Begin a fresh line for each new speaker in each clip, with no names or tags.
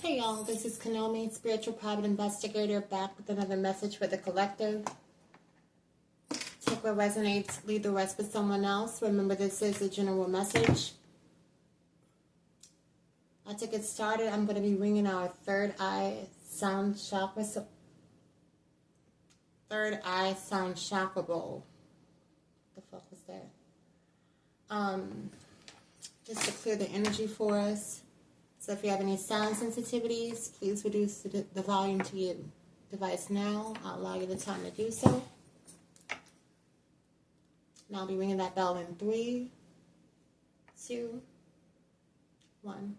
Hey y'all, this is Kanomi, Spiritual Private Investigator, back with another message for the collective. Take what resonates, leave the rest with someone else. Remember, this is a general message. To get started, I'm going to be ringing our third eye sound chakra. Third eye sound chakra bowl. What the fuck was that? Just to clear the energy for us. So if you have any sound sensitivities, please reduce the volume to your device now. I'll allow you the time to do so. And I'll be ringing that bell in 3, 2, 1.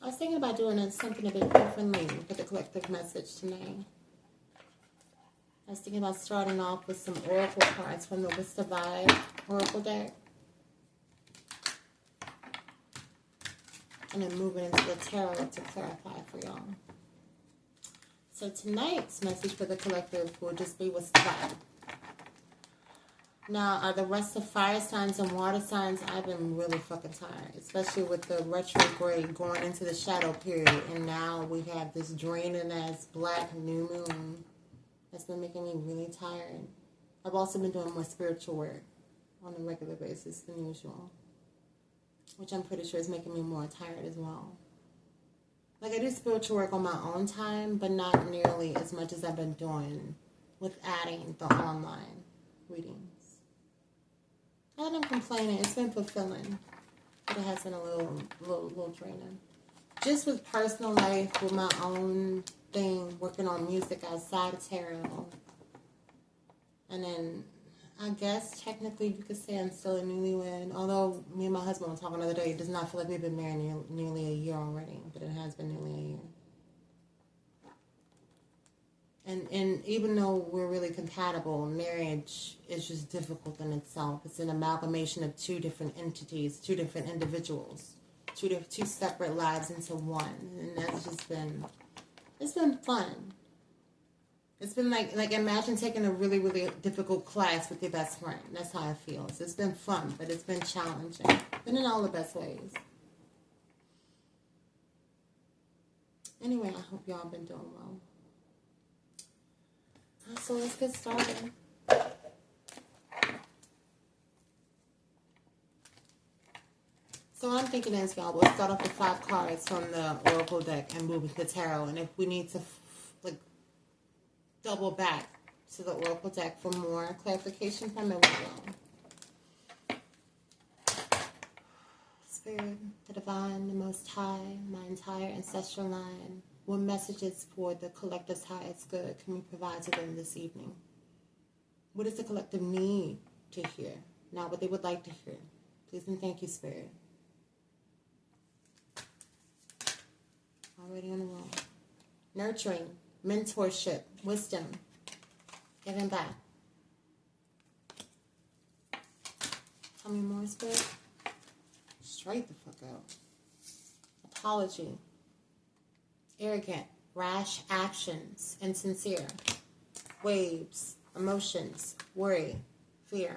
I was thinking about doing something a bit differently for the collective message tonight. I was thinking about starting off with some oracle cards from the Wista Vibe Oracle deck. And then moving into the tarot to clarify for y'all. So tonight's message for the collective will just be Wista Vibe. Now, are the rest of fire signs and water signs? I've been really fucking tired, especially with the retrograde going into the shadow period, and now we have this draining ass black new moon that's been making me really tired. I've also been doing more spiritual work on a regular basis than usual, which I'm pretty sure is making me more tired as well. Like, I do spiritual work on my own time, but not nearly as much as I've been doing with adding the online readings. Not I'm complaining, it's been fulfilling, but it has been a little draining. Just with personal life, with my own thing, working on music outside of tarot. And then, I guess, technically, you could say I'm still a newlywed. Although, me and my husband were talking the other day, it does not feel like we've been married nearly a year already. But it has been nearly a year. And even though we're really compatible, marriage is just difficult in itself. It's an amalgamation of two different entities, two different individuals, two separate lives into one. And that's just been, it's been fun. It's been like imagine taking a really, really difficult class with your best friend. That's how it feels. It's been fun, but it's been challenging. But in all the best ways. Anyway, I hope y'all been doing well. So let's get started. So what I'm thinking is, y'all, we'll start off with 5 cards from the Oracle deck and move into the tarot. And if we need to, double back to the Oracle deck for more clarification from it, we will. Spirit, the Divine, the Most High, my entire ancestral line. What messages for the collective's highest good can we provide to them this evening? What does the collective need to hear? Not what they would like to hear. Please and thank you, Spirit. Already on the roll. Nurturing, mentorship, wisdom, giving back. Tell me more, Spirit. Straight the fuck out. Apology. Arrogant, rash actions, insincere. Waves, emotions, worry, fear.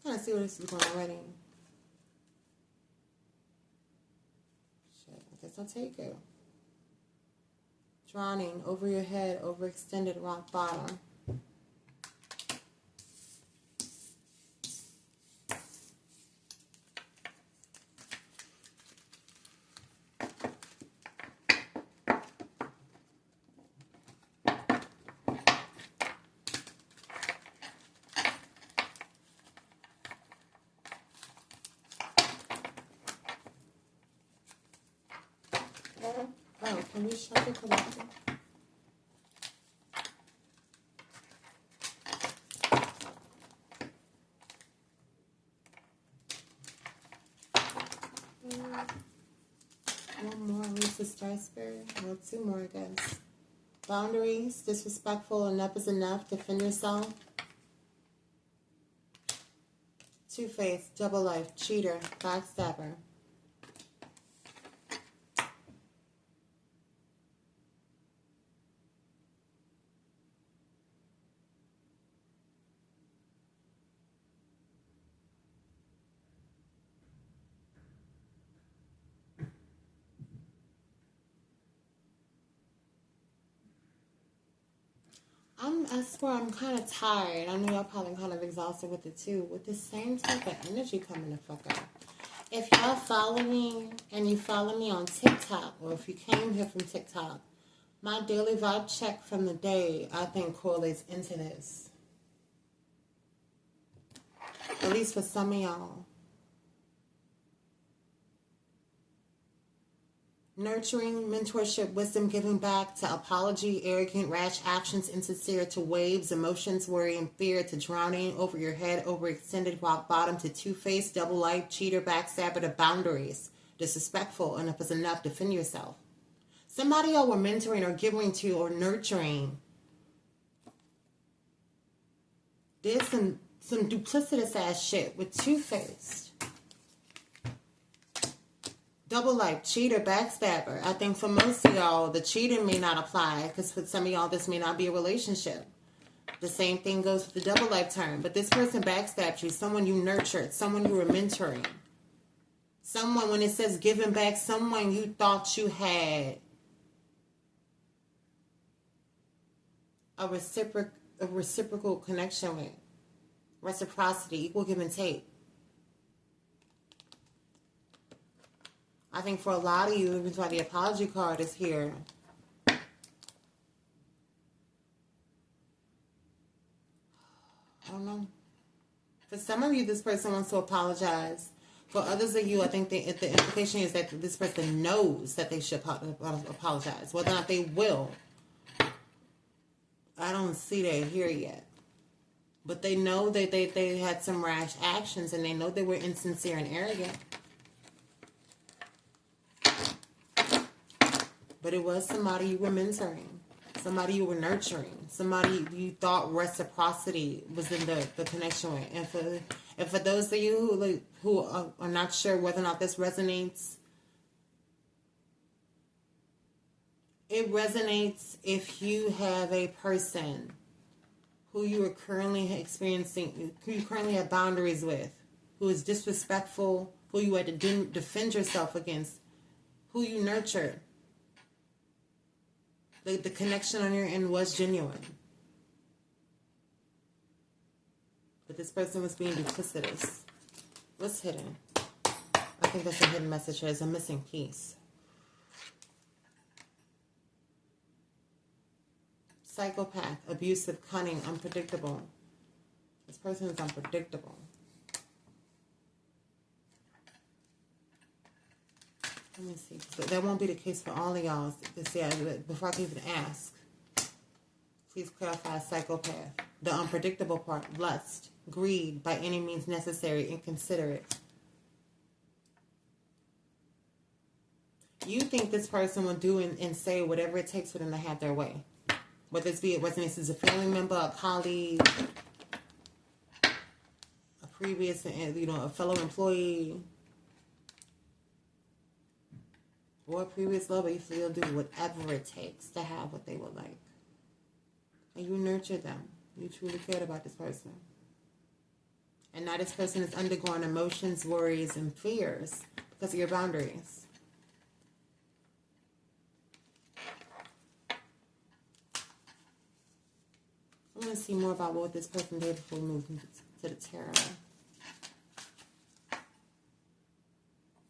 Kind of see where this is going already. Shit, I guess I'll take it. Drowning, over your head, overextended rock bottom. Oh, can we shut the collector? One more, Lisa Star Spirit. Well, 2 more, I guess. Boundaries, disrespectful, enough is enough. Defend yourself. Two-faced, double life, cheater, backstabber. I swear I'm kind of tired. I know y'all probably kind of exhausted with it too. With the same type of energy coming the fuck out. If y'all follow me and you follow me on TikTok, or if you came here from TikTok, my daily vibe check from the day, I think, correlates into this. At least for some of y'all. Nurturing, mentorship, wisdom, giving back, to apology, arrogant, rash actions, insincere, to waves, emotions, worry, and fear, to drowning, over your head, overextended, rock bottom, to two-faced, double life, cheater, backstabber, to boundaries, disrespectful, and if it's enough, defend yourself. Somebody y'all were mentoring or giving to or nurturing did some duplicitous ass shit with two-faced. Double life, cheater, backstabber. I think for most of y'all, the cheating may not apply because for some of y'all, this may not be a relationship. The same thing goes with the double life term. But this person backstabbed you, someone you nurtured, someone you were mentoring. Someone, when it says giving back, someone you thought you had a reciprocal connection with. Reciprocity, equal give and take. I think for a lot of you, the reason why the apology card is here. I don't know. For some of you, this person wants to apologize. For others of you, I think the implication is that this person knows that they should apologize. Whether or not they will, I don't see that here yet. But they know that they had some rash actions, and they know they were insincere and arrogant. But it was somebody you were mentoring, somebody you were nurturing, somebody you thought reciprocity was in the connection with. And for those of you who are not sure whether or not this resonates, it resonates if you have a person who you are currently experiencing, who you currently have boundaries with, who is disrespectful, who you had to defend yourself against, who you nurtured. The connection on your end was genuine. But this person was being duplicitous. What's hidden? I think that's a hidden message here. It's a missing piece. Psychopath, abusive, cunning, unpredictable. This person is unpredictable. Let me see. So that won't be the case for all of y'all. Before I can even ask, please clarify psychopath. The unpredictable part, lust, greed, by any means necessary, inconsiderate. You think this person will do and say whatever it takes for them to have their way. Whether it resonates as a family member, a colleague, a previous, a fellow employee, or a previous lover, you feel do whatever it takes to have what they would like. And you nurture them. You truly cared about this person. And now this person is undergoing emotions, worries, and fears because of your boundaries. I want to see more about what this person did before we move to the tarot.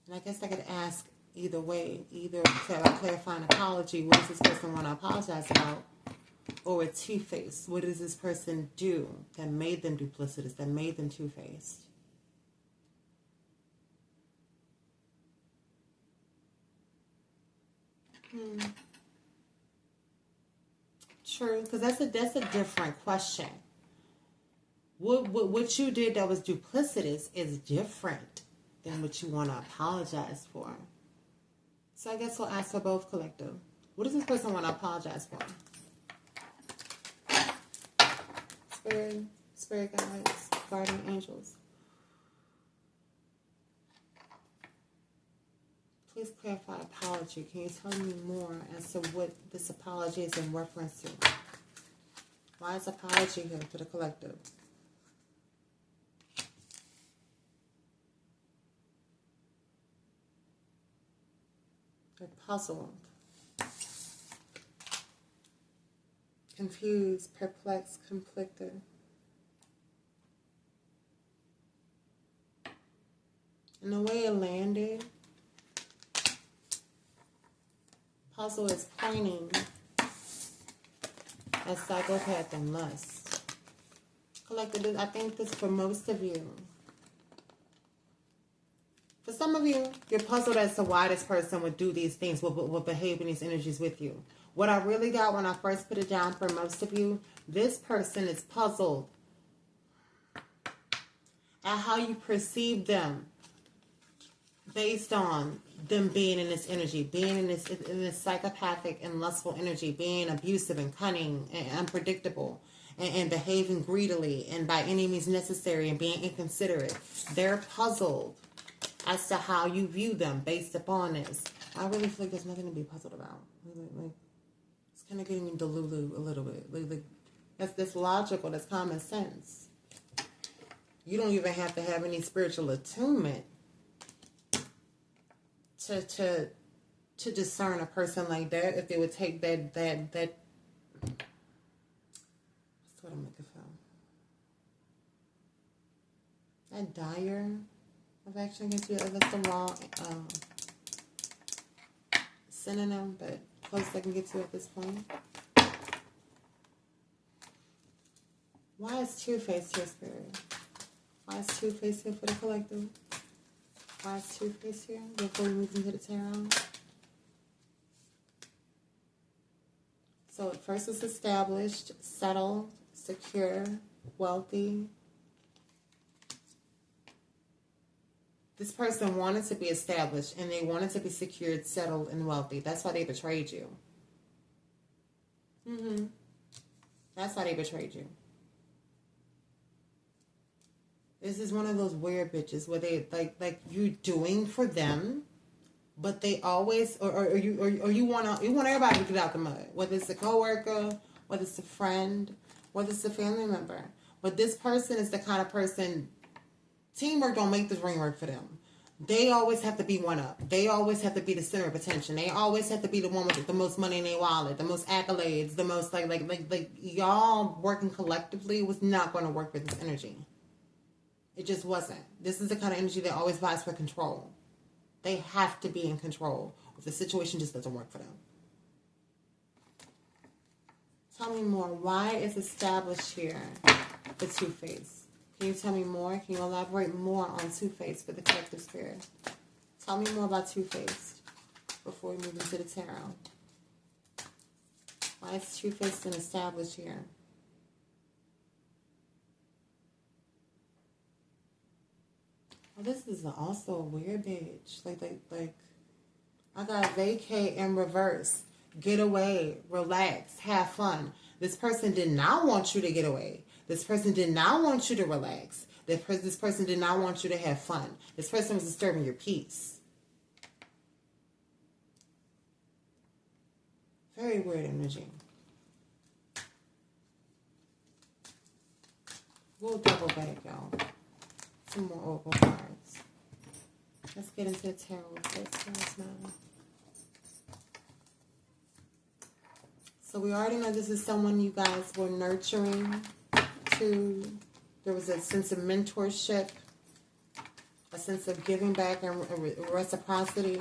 And I guess I could ask either way, either by clarifying apology, what does this person want to apologize about? Or a two-faced, what does this person do that made them duplicitous, that made them two-faced? True, because that's a different question. What you did that was duplicitous is different than what you want to apologize for. So I guess we'll ask for both, collective. What does this person want to apologize for? Spirit guides, guardian angels. Please clarify apology. Can you tell me more as to what this apology is in reference to? Why is apology here for the collective? They're puzzled, confused, perplexed, conflicted. And the way it landed, puzzle is pointing at psychopath and lust. Collective, I think this for most of you. For some of you, you're puzzled as to why this person would do these things, would behave in these energies with you. What I really got when I first put it down for most of you, this person is puzzled at how you perceive them based on them being in this energy, being in this psychopathic and lustful energy, being abusive and cunning and unpredictable and behaving greedily and by any means necessary and being inconsiderate. They're puzzled as to how you view them based upon this. I really feel like there's nothing to be puzzled about. Like, it's kind of getting me delulu a little bit. Like, that's logical. That's common sense. You don't even have to have any spiritual attunement to discern a person like that. If they would take that what's what I'm looking for. That dire of action against you. That's the wrong synonym, but close I can get to at this point. Why is Two-Face here, Spirit? Why is Two-Face here for the collective? Why is Two-Face here before we move into the tarot? So at first it's established, settled, secure, wealthy. This person wanted to be established and they wanted to be secured, settled, and wealthy. That's why they betrayed you. That's why they betrayed you. This is one of those weird bitches where they like you doing for them, but they always or you want everybody to get out the mud. Whether it's a coworker, whether it's a friend, whether it's a family member. But this person is the kind of person, teamwork don't make this ring work for them. They always have to be one up. They always have to be the center of attention. They always have to be the one with the most money in their wallet, the most accolades, the most like y'all working collectively was not going to work with this energy. It just wasn't. This is the kind of energy that always vies for control. They have to be in control if the situation just doesn't work for them. Tell me more. Why is established here the Two-Face? Can you tell me more? Can you elaborate more on Two-Face for the collective spirit? Tell me more about Two-Face before we move into the tarot. Why is Two-Face been established here? Oh, this is also a weird bitch. Like, I got vacate in reverse. Get away, relax, have fun. This person did not want you to get away. This person did not want you to relax. This person did not want you to have fun. This person was disturbing your peace. Very weird energy. We'll double back, y'all. Some more oracle cards. Let's get into the tarot first now. So we already know this is someone you guys were nurturing to. There was a sense of mentorship, a sense of giving back and reciprocity.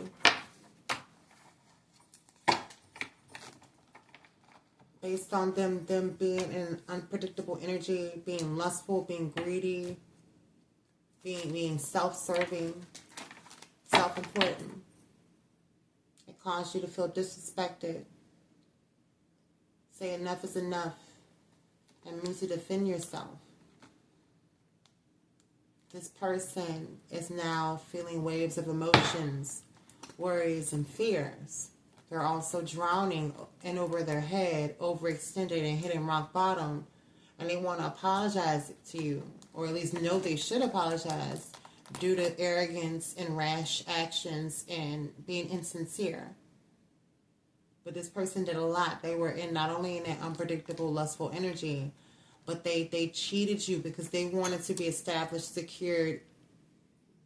Based on them being in unpredictable energy, being lustful, being greedy, being self-serving, self-important. It caused you to feel disrespected. Say enough is enough and move to defend yourself. This person is now feeling waves of emotions, worries, and fears. They're also drowning in over their head, overextended and hitting rock bottom. And they want to apologize to you, or at least know they should apologize due to arrogance and rash actions and being insincere. But this person did a lot. They were in not only in that unpredictable, lustful energy, but they cheated you because they wanted to be established, secured,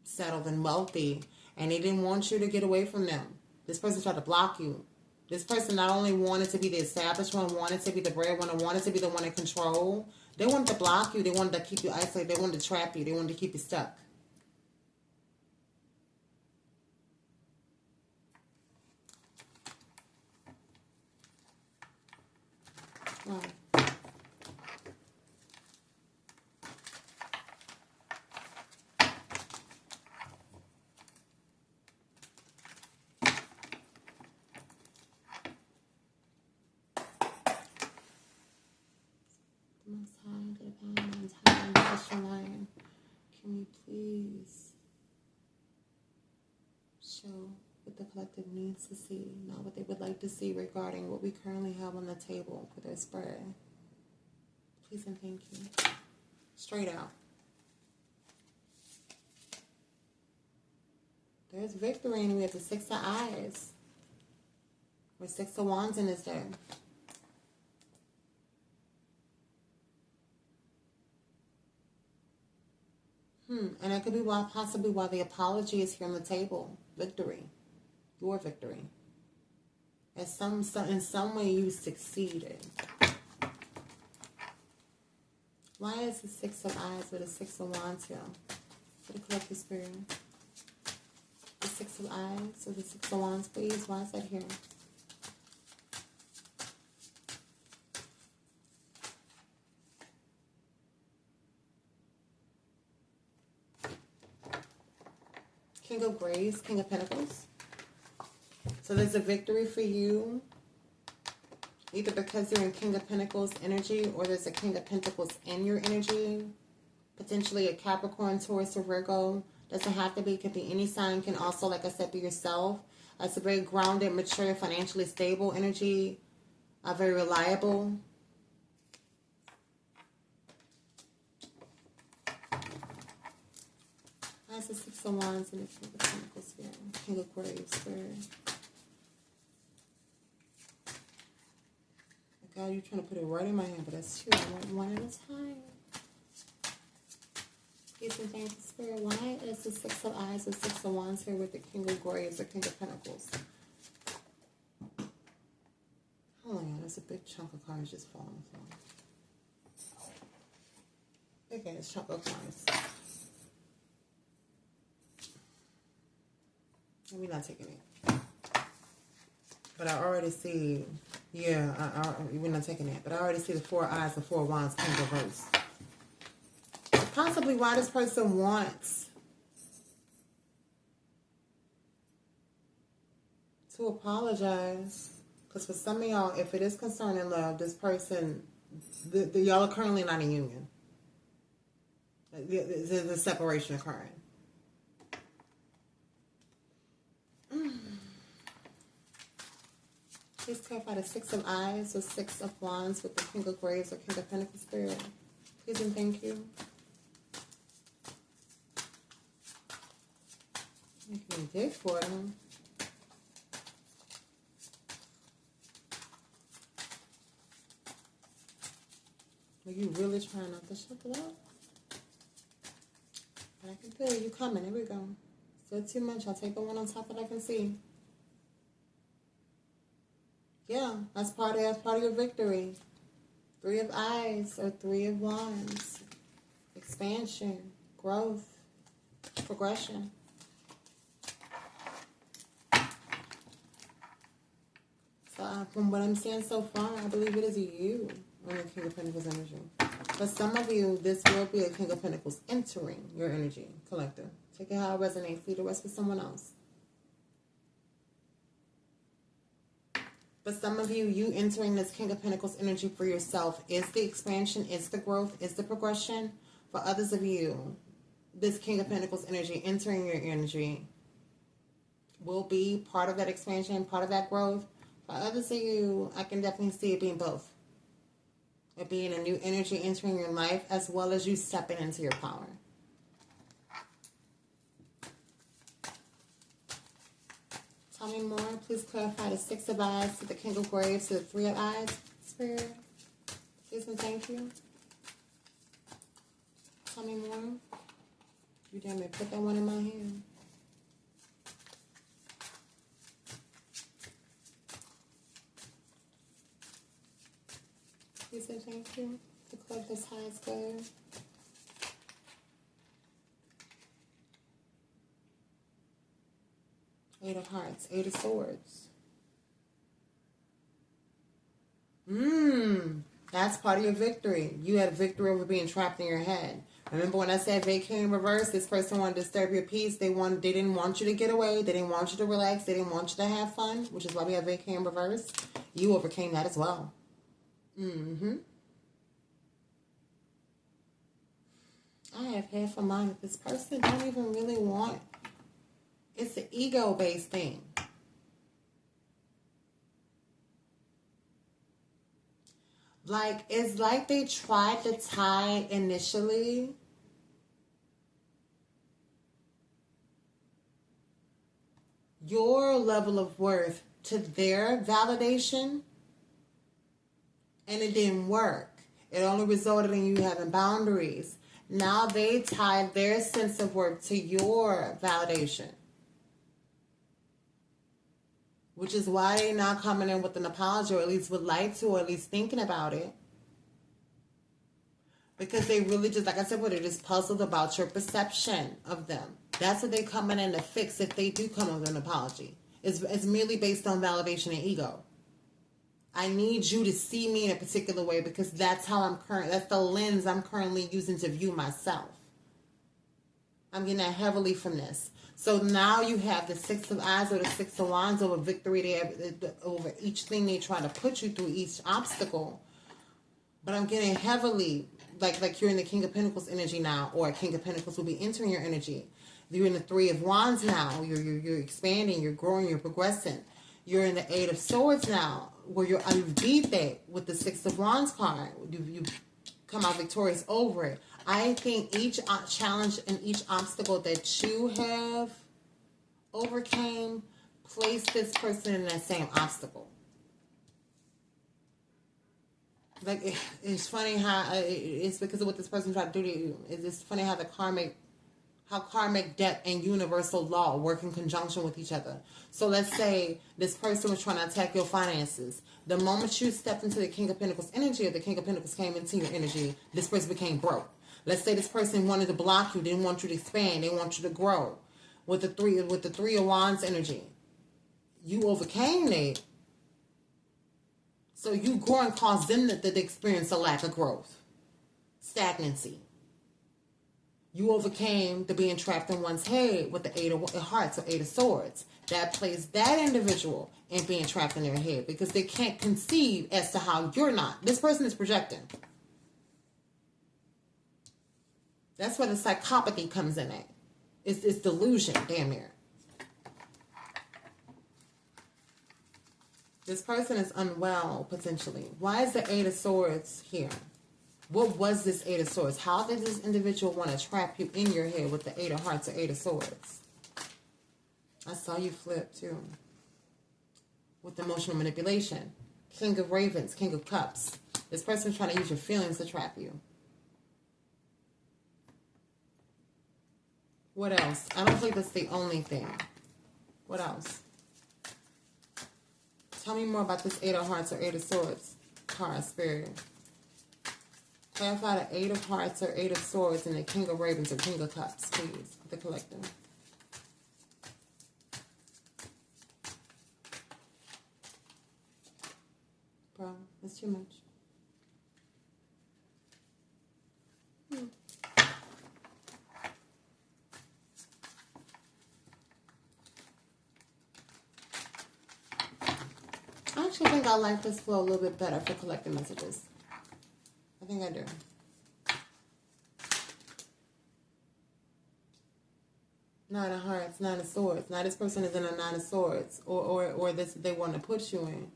settled, and wealthy. And they didn't want you to get away from them. This person tried to block you. This person not only wanted to be the established one, wanted to be the breadwinner, wanted to be the one in control. They wanted to block you. They wanted to keep you isolated. They wanted to trap you. They wanted to keep you stuck. Right. Most High, Divine, Most High, and Christian Lion, can we please show what the collective needs to see, not what they would like to see regarding what we currently have on the table for their spread? Please and thank you. Straight out. There's victory, and we have the Six of Eyes. Or Six of Wands in this day. And that could be why, possibly why the apology is here on the table. Victory. Your victory. In some way you succeeded. Why is the Six of Eyes with the Six of Wands here? For the collective spirit. The Six of Eyes or the Six of Wands, please. Why is that here? King of Grace, King of Pentacles. So there's a victory for you, either because you're in King of Pentacles energy, or there's a King of Pentacles in your energy. Potentially a Capricorn, Taurus, or Virgo. Doesn't have to be. It could be any sign. Can also, like I said, be yourself. It's a very grounded, mature, financially stable energy. Very reliable. That's the Six of Wands and the King of Pentacles here. King of Graves here. God, you're trying to put it right in my hand, but that's two. I want one at a time. Peace and thank you, Spirit. Why is the Six of Eyes and Six of Wands here with the King of Graves or King of Pentacles? Hold on, there's a big chunk of cards just falling. Big ass chunk of cards. We're not taking it. But I already see, we're not taking it. But I already see the Four Eyes, the Four Wands, King of Reverse. Possibly why this person wants to apologize. Because for some of y'all, if it is concerning love, this person, y'all are currently not in union. There's a separation occurring. Please clarify the Six of Eyes or Six of Wands with the King of Graves or King of Pentacles Spirit. Please and thank you. You can dig for it, huh? Are you really trying not to shut it up? But I can feel you coming. Here we go. Still too much. I'll take the one on top that I can see. Yeah, that's part of your victory. Three of Eyes or Three of Wands. Expansion, growth, progression. So from what I'm seeing so far, I believe it is you on the King of Pentacles energy. For some of you, this will be a King of Pentacles entering your energy, collective. Take it how it resonates. Leave the rest with someone else. But some of you, entering this King of Pentacles energy for yourself is the expansion, is the growth, is the progression. For others of you, this King of Pentacles energy entering your energy will be part of that expansion, part of that growth. For others of you, I can definitely see it being both. It being a new energy entering your life as well as you stepping into your power. Tell me more. Please clarify the Six of Eyes to the King of Graves to the Three of Eyes, Spirit. Please and thank you. Tell me more. You damn it, put that one in my hand. Please and thank you. The collector's highest good. Eight of Hearts, Eight of Swords. That's part of your victory. You had a victory over being trapped in your head. Remember when I said vacate in reverse? This person wanted to disturb your peace. They didn't want you to get away. They didn't want you to relax. They didn't want you to have fun, which is why we have vacate in reverse. You overcame that as well. I have half a mind that this person don't even really want. It's an ego-based thing. Like, it's like they tried to tie initially your level of worth to their validation, and it didn't work. It only resulted in you having boundaries. Now they tie their sense of worth to your validation, which is why they're not coming in with an apology, or at least would like to, or at least thinking about it. Because they really just, like I said, they're just puzzled about your perception of them. That's what they're coming in to fix if they do come with an apology. It's merely based on validation and ego. I need you to see me in a particular way because that's how that's the lens I'm currently using to view myself. I'm getting that heavily from this. So now you have the Six of Eyes or the Six of Wands over victory over each thing they try to put you through, each obstacle. But I'm getting heavily, like you're in the King of Pentacles energy now, or King of Pentacles will be entering your energy. You're in the Three of Wands now. You're expanding, you're growing, you're progressing. You're in the Eight of Swords now, where you beat that with the Six of Wands card. You come out victorious over it. I think each challenge and each obstacle that you have overcame placed this person in that same obstacle. Like, it's funny how it's because of what this person tried to do to you. It's funny how karmic debt and universal law work in conjunction with each other. So let's say this person was trying to attack your finances. The moment you stepped into the King of Pentacles energy, or the King of Pentacles came into your energy, this person became broke. Let's say this person wanted to block you, didn't want you to expand, they want you to grow. With the Three of Wands energy, you overcame it. So you grow and cause them to experience a lack of growth, stagnancy. You overcame the being trapped in one's head with the Eight of Hearts or Eight of Swords. That places that individual in being trapped in their head because they can't conceive as to how you're not. This person is projecting. That's where the psychopathy comes in at. It's delusion, damn near. This person is unwell, potentially. Why is the Eight of Swords here? What was this Eight of Swords? How did this individual want to trap you in your head with the Eight of Hearts or Eight of Swords? I saw you flip, too. With emotional manipulation. King of Ravens, King of Cups. This person's trying to use your feelings to trap you. What else? I don't think that's the only thing. What else? Tell me more about this Eight of Hearts or Eight of Swords card, Spirit. Clarify the Eight of Hearts or Eight of Swords and the King of Ravens or King of Cups, please, the collector. Bro, that's too much. I actually think I like this flow a little bit better for collecting messages. I think I do. Nine of Hearts, Nine of Swords. Now this person is in a Nine of Swords. Or this they want to put you in.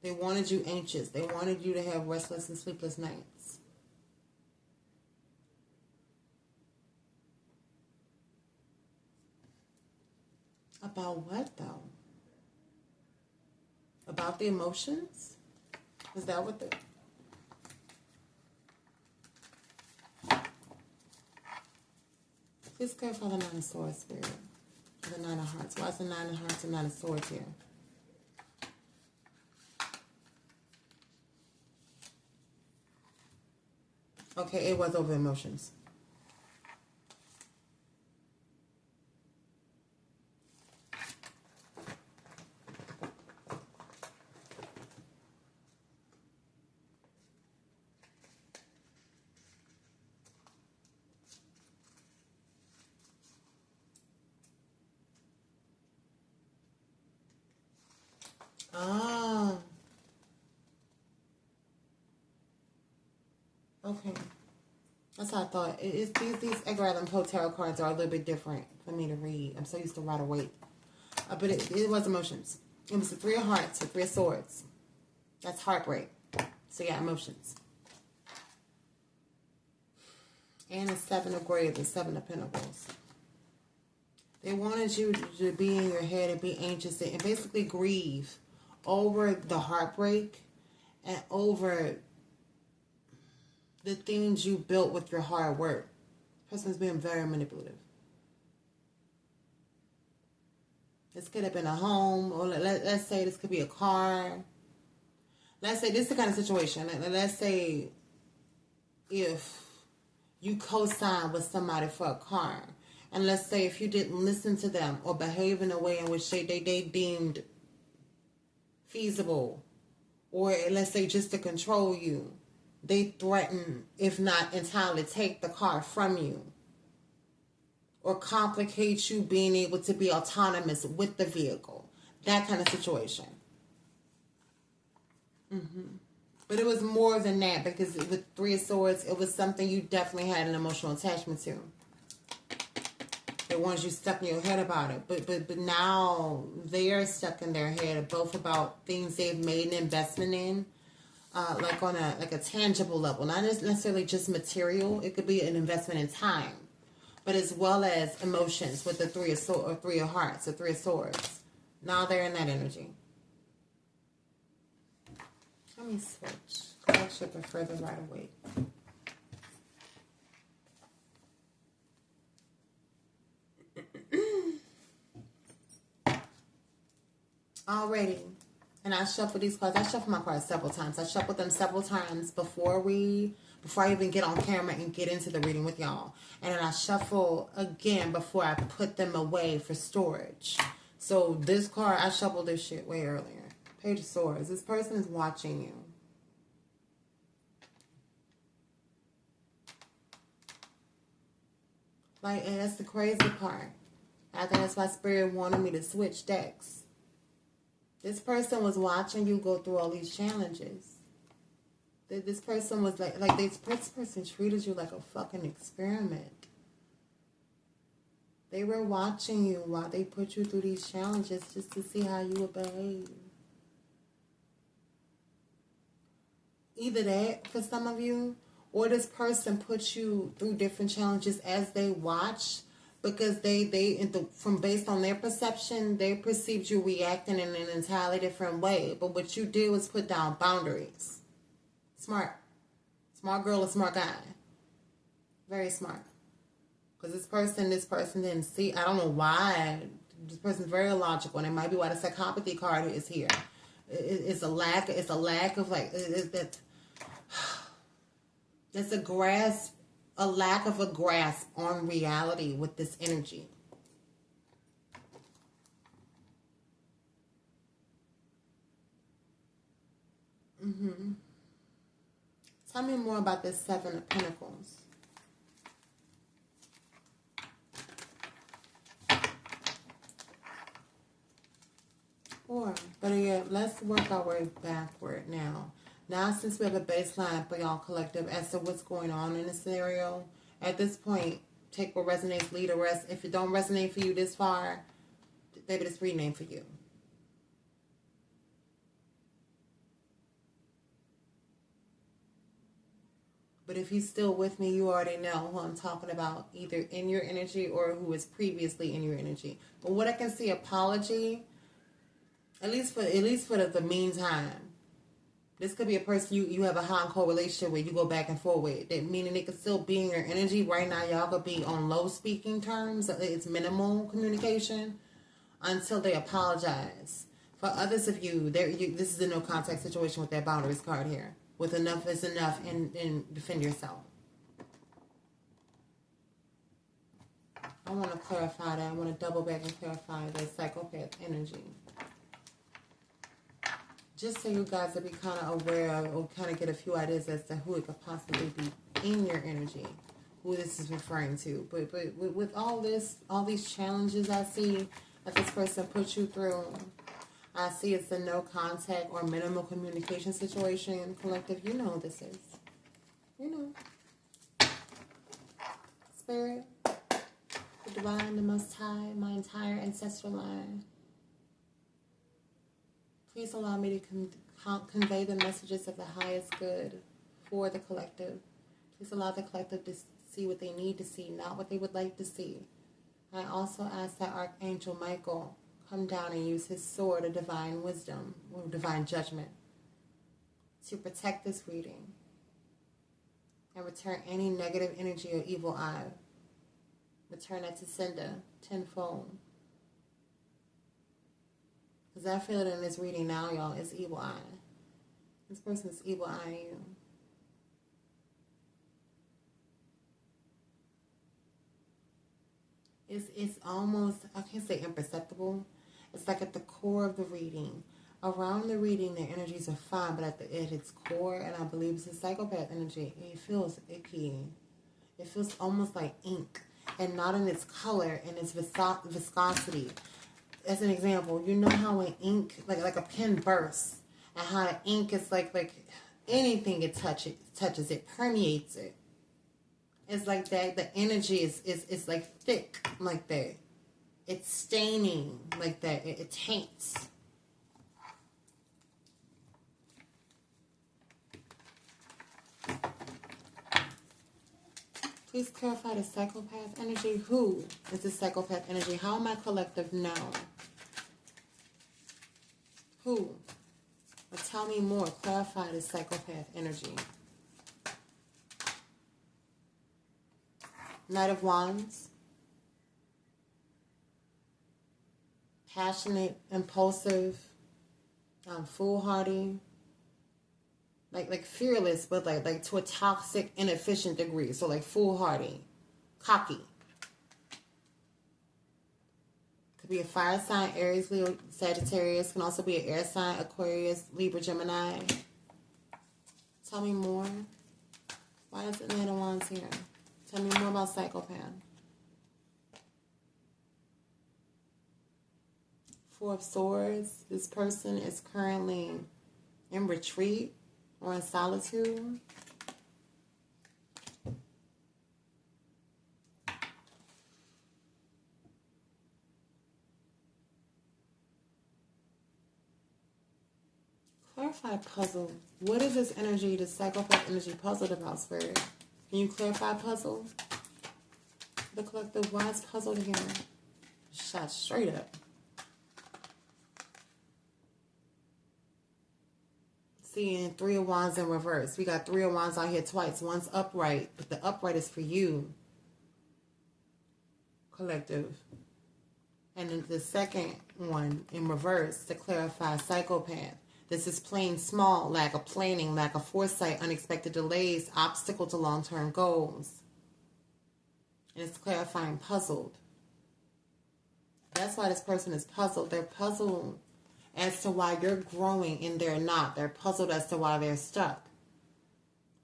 They wanted you anxious. They wanted you to have restless and sleepless nights. About what, though? About the emotions? Is that what the... Please clarify the Nine of Swords, Spirit. The Nine of Hearts. Why is the Nine of Hearts and Nine of Swords here? Okay, it was over emotions. Ah, okay. That's how I thought. These Edgar Allan Poe tarot cards are a little bit different for me to read. I'm so used to Rider Waite. But it was emotions. It was the Three of Hearts, the Three of Swords. That's heartbreak. So yeah, emotions. And the Seven of Grave, the Seven of Pentacles. They wanted you to be in your head and be anxious and basically grieve over the heartbreak and over the things you built with your hard work. Person's being very manipulative. This could have been a home, or let's say this could be a car. Let's say this is the kind of situation. Let's say if you co-sign with somebody for a car, and let's say if you didn't listen to them or behave in a way in which they deemed feasible, or let's say just to control you, they threaten, if not entirely take the car from you, or complicate you being able to be autonomous with the vehicle. That kind of situation. But it was more than that, because with Three of Swords, it was something you definitely had an emotional attachment to. They wanted you stuck in your head about it. But now they're stuck in their head, both about things they've made an investment in, like on a tangible level, not necessarily just material. It could be an investment in time, but as well as emotions with the Three of Swords, or Three of Hearts, or Three of Swords. Now they're in that energy. Let me switch. I actually prefer the Rider Waite. Already. And I shuffle these cards. I shuffle my cards several times. I shuffled them several times before I even get on camera and get into the reading with y'all. And then I shuffle again before I put them away for storage. So this card, I shuffled this shit way earlier. Page of Swords. This person is watching you. Like, and that's the crazy part. I think that's why Spirit wanted me to switch decks. This person was watching you go through all these challenges. This person was like this person treated you like a fucking experiment. They were watching you while they put you through these challenges just to see how you would behave. Either that for some of you, or this person puts you through different challenges as they watch, because from based on their perception, they perceived you reacting in an entirely different way. But what you did was put down boundaries. Smart girl or smart guy. Very smart. Because this person didn't see. I don't know why. This person's very logical, and it might be why the psychopathy card is here. It's a lack of like that's a lack of a grasp on reality with this energy. Tell me more about this Seven of Pentacles. But yeah, let's work our way backward now. Now, since we have a baseline for y'all collective as to what's going on in the scenario, at this point, take what resonates, leave the rest. If it don't resonate for you this far, maybe this reading ain't for you. But if he's still with me, you already know who I'm talking about, either in your energy or who was previously in your energy. But what I can see, apology, at least for the meantime. This could be a person you have a hot and cold relationship with, you go back and forth with. That meaning they could still be in your energy. Right now, y'all could be on low speaking terms. It's minimal communication until they apologize. For others of you, this is a no contact situation with that boundaries card here. With enough is enough and defend yourself. I want to clarify that. I want to double back and clarify the psychopath energy. Just so you guys will be kind of aware of, or kind of get a few ideas as to who it could possibly be in your energy, who this is referring to. But with all these challenges I see that this person puts you through, I see it's a no contact or minimal communication situation. Collective, you know what this is. You know. Spirit, the divine, the most high, my entire ancestral line. Please allow me to convey the messages of the highest good for the collective. Please allow the collective to see what they need to see, not what they would like to see. I also ask that Archangel Michael come down and use his sword of divine wisdom or divine judgment to protect this reading and return any negative energy or evil eye. Return that to sender tenfold. Because I feel it in this reading now, y'all, it's evil eye. This person is evil eyeing you. It's almost, I can't say imperceptible. It's like at the core of the reading. Around the reading, the energies are fine, but at its core, and I believe it's a psychopath energy, it feels icky. It feels almost like ink, and not in its color and its viscosity. As an example, you know how when ink, like a pen bursts, and how ink is like anything it touches, it permeates it. It's like that. The energy is like thick like that. It's staining like that. It taints. Please clarify the psychopath energy. Who is the psychopath energy? How am I collective know? Who? Or tell me more. Clarify the psychopath energy. Knight of Wands. Passionate, impulsive, foolhardy. Like fearless, but like to a toxic, inefficient degree. So like foolhardy, cocky. Could be a fire sign, Aries, Leo, Sagittarius. Can also be an air sign, Aquarius, Libra, Gemini. Tell me more. Why is it Knight of Wands here? Tell me more about psychopath. Four of Swords. This person is currently in retreat or in solitude. Clarify puzzle. What is this energy, the psychopath energy puzzled about, Spirit? Can you clarify puzzle? The collective, why is puzzled here? Shot straight up. Seeing Three of Wands in reverse. We got Three of Wands out here twice. One's upright, but the upright is for you, collective. And then the second one in reverse to clarify psychopath. This is plain small, lack of planning, lack of foresight, unexpected delays, obstacle to long-term goals. And it's clarifying puzzled. That's why this person is puzzled. They're puzzled as to why you're growing and they're not. They're puzzled as to why they're stuck.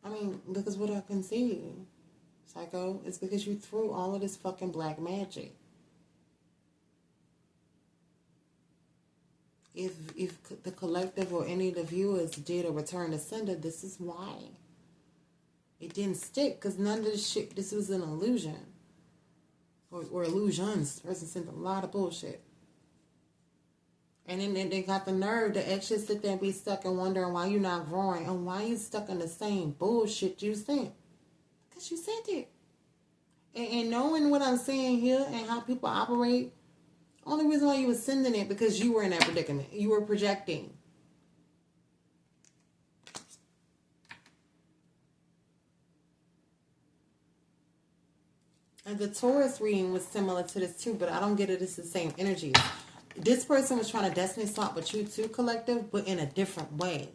I mean, because what I can see, Psycho, is because you threw all of this fucking black magic. If the collective or any of the viewers did a return to sender, this is why. It didn't stick, because none of this shit, this was an illusion. Or illusions. The person sent a lot of bullshit. And then they got the nerve to actually sit there and be stuck and wondering why you're not growing and why you stuck in the same bullshit you sent. Because you said it. And knowing what I'm saying here and how people operate, only reason why you were sending it because you were in that predicament. You were projecting. And the Taurus reading was similar to this too, but I don't get it. It's the same energy. This person was trying to destiny swap with you too, collective, but in a different way.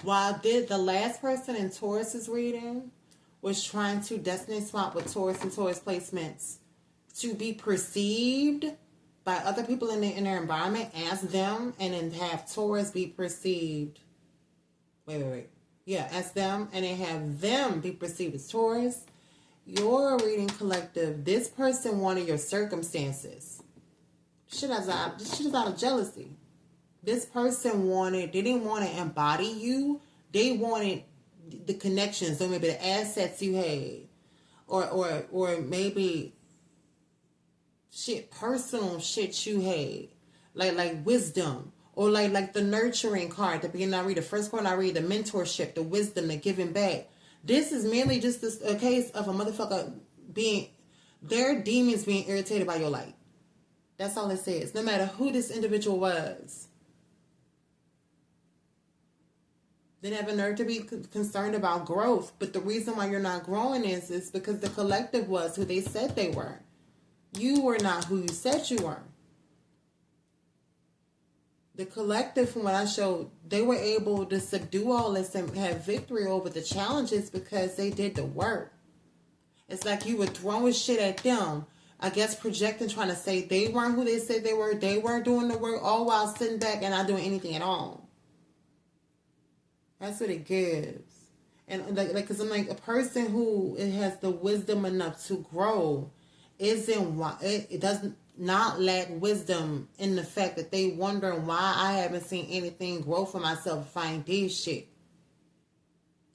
While the last person in Taurus's reading was trying to destiny swap with Taurus and Taurus placements to be perceived by other people in their environment as them, and then have Taurus be perceived. Wait. Yeah, as them, and then have them be perceived as Taurus. Your reading, collective, this person wanted your circumstances. Shit is out of jealousy. This person they didn't want to embody you. They wanted the connections, or maybe the assets you had. Or maybe personal shit you had. Like wisdom. Or like the nurturing card. The beginning I read, the first card I read, the mentorship, the wisdom, the giving back. This is merely just a case of a motherfucker their demons being irritated by your light. That's all it says. No matter who this individual was. They have a nerve to be concerned about growth. But the reason why you're not growing is because the collective was who they said they were. You were not who you said you were. The collective, from what I showed, they were able to subdue all this and have victory over the challenges because they did the work. It's like you were throwing shit at them. I guess projecting, trying to say they weren't who they said they were. They weren't doing the work, all while sitting back and not doing anything at all. That's what it gives. And because I'm like, a person who has the wisdom enough to grow it doesn't not lack wisdom in the fact that they wondering why I haven't seen anything grow for myself, find this shit.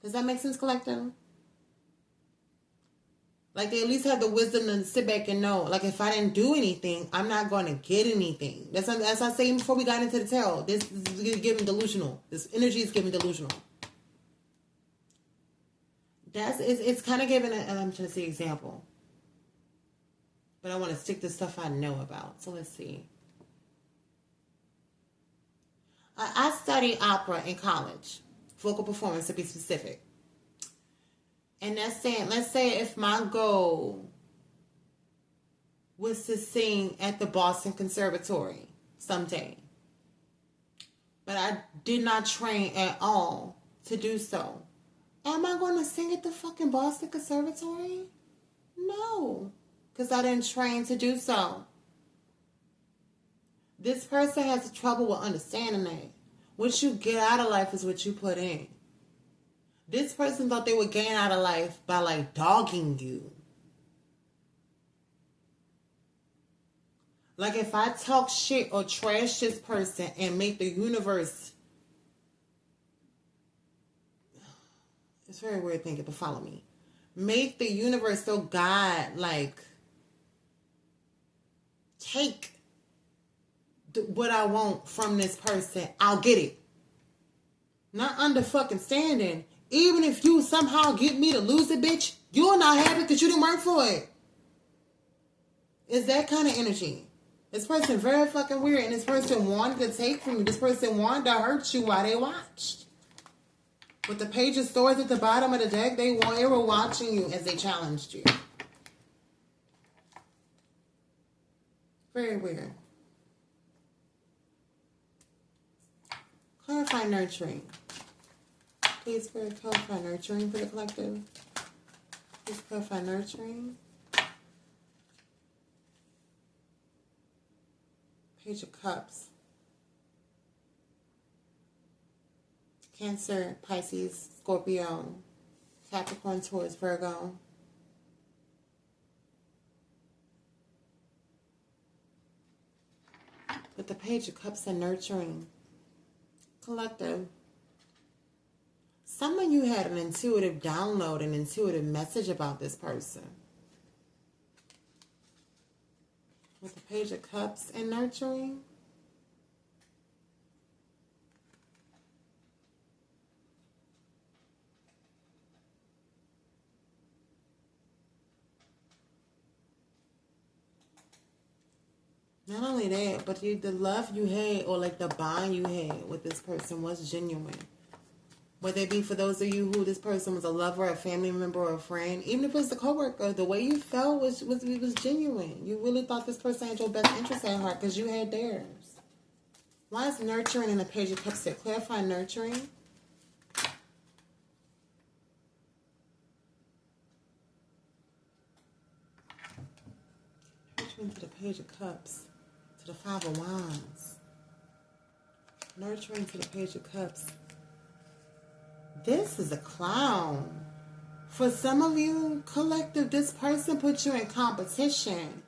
Does that make sense, collective? Like, they at least have the wisdom to sit back and know, like, if I didn't do anything, I'm not going to get anything. That's as I was saying before we got into the tarot. This is giving delusional. This energy is giving delusional. It's kind of giving I'm trying to see example. But I want to stick to stuff I know about. So let's see. I studied opera in college. Vocal performance, to be specific. And that's saying, let's say if my goal was to sing at the Boston Conservatory someday, but I did not train at all to do so, am I going to sing at the fucking Boston Conservatory? No, because I didn't train to do so. This person has trouble with understanding that. What you get out of life is what you put in. This person thought they would gain out of life by, like, dogging you. Like, if I talk shit or trash this person and make the universe... It's very weird thinking, but follow me. Make the universe so God, like, take what I want from this person. I'll get it. Not under fucking standing. Even if you somehow get me to lose it, bitch, you'll not have it because you didn't work for it. It's that kind of energy. This person very fucking weird, and this person wanted to take from you. This person wanted to hurt you while they watched. With the Page of Swords at the bottom of the deck, they were watching you as they challenged you. Very weird. Clarify nurturing. Please clarify nurturing for the collective. Please clarify nurturing. Page of Cups. Cancer, Pisces, Scorpio, Capricorn, Taurus, Virgo. With the Page of Cups and nurturing. Collective. Some of you had an intuitive download, an intuitive message about this person. With the Page of Cups and nurturing. Not only that, but the love you had or like the bond you had with this person was genuine. Whether it be for those of you who this person was a lover, a family member, or a friend, even if it was a coworker, the way you felt was genuine. You really thought this person had your best interest at heart because you had theirs. Why is nurturing in the Page of Cups here? Clarify nurturing. Nurturing to the Page of Cups. To the Five of Wands. Nurturing to the Page of Cups. This is a clown. For some of you, collective, this person put you in competition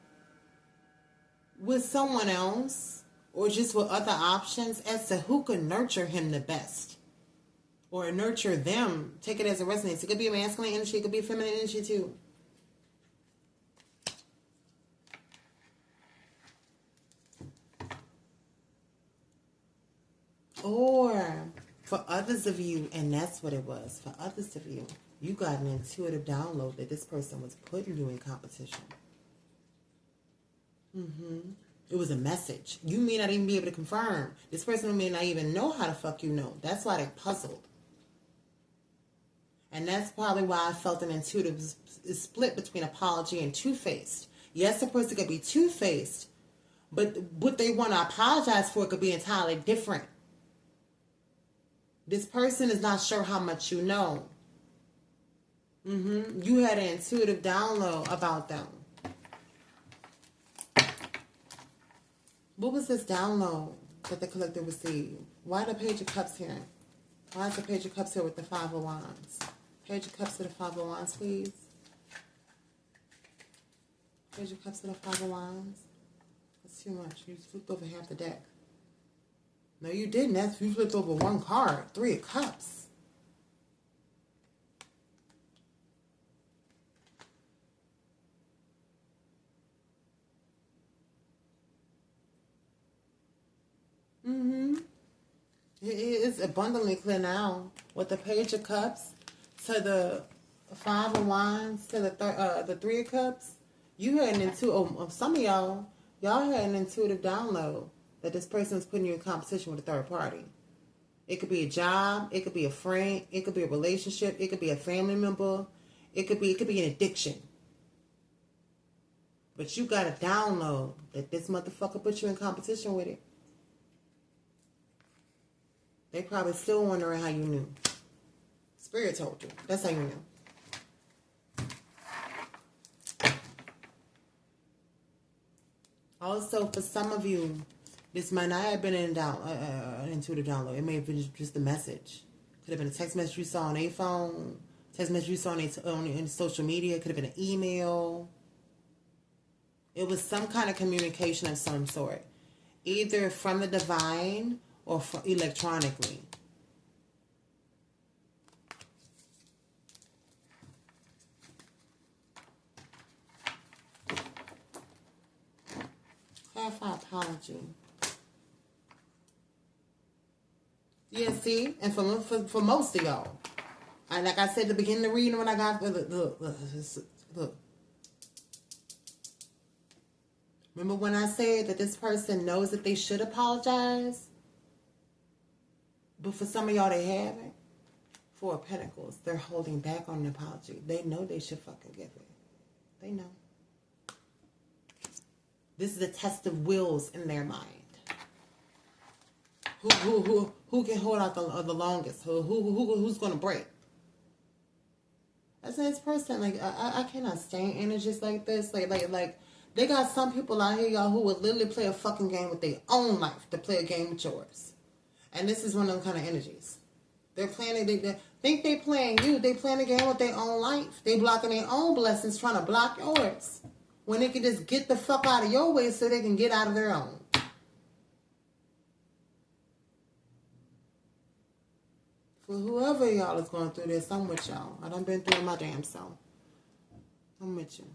with someone else or just with other options as to who could nurture him the best or nurture them. Take it as it resonates. It could be a masculine energy. It could be a feminine energy too. Or for others of you, and that's what it was, for others of you, you got an intuitive download that this person was putting you in competition. It was a message. You may not even be able to confirm. This person may not even know how the fuck you know. That's why they're puzzled. And that's probably why I felt an intuitive split between apology and two-faced. Yes, a person could be two-faced, but what they want to apologize for could be entirely different. This person is not sure how much you know. You had an intuitive download about them. What was this download that the collective received? Why the Page of Cups here? Why is the Page of Cups here with the Five of Wands? Page of Cups to the Five of Wands, please. Page of Cups to the Five of Wands. That's too much. You flipped over half the deck. No, you didn't. You flipped over one card. Three of Cups. It is abundantly clear now with the Page of Cups to the Five of Wands to the Three of Cups. You had an intuitive. Some of y'all had an intuitive download that this person is putting you in competition with a third party. It could be a job. It could be a friend. It could be a relationship. It could be a family member. It could be an addiction. But you got a download that this motherfucker put you in competition with it. They probably still wondering how you knew. Spirit told you. That's how you knew. Also, for some of you, this might not have been an intuitive download. It may have been just a message. Could have been a text message you saw on a phone, text message you saw on social media. Could have been an email. It was some kind of communication of some sort, either from the divine or electronically. Clarify apology. Yeah, see? And for most of y'all. And like I said at the beginning of the reading when I got... Look. Remember when I said that this person knows that they should apologize? But for some of y'all, they haven't. Four of Pentacles. They're holding back on an apology. They know they should fucking give it. They know. This is a test of wills in their mind. Who can hold out the longest? Who's gonna break? I said, this person, like, I cannot stand energies like this. Like they got some people out here, y'all, who would literally play a fucking game with their own life to play a game with yours. And this is one of them kind of energies. They're playing, they think they playing you. They playing a game with their own life. They blocking their own blessings, trying to block yours. When they can just get the fuck out of your way so they can get out of their own. For whoever y'all is going through this, I'm with y'all. I done been through it my damn self. I'm with you.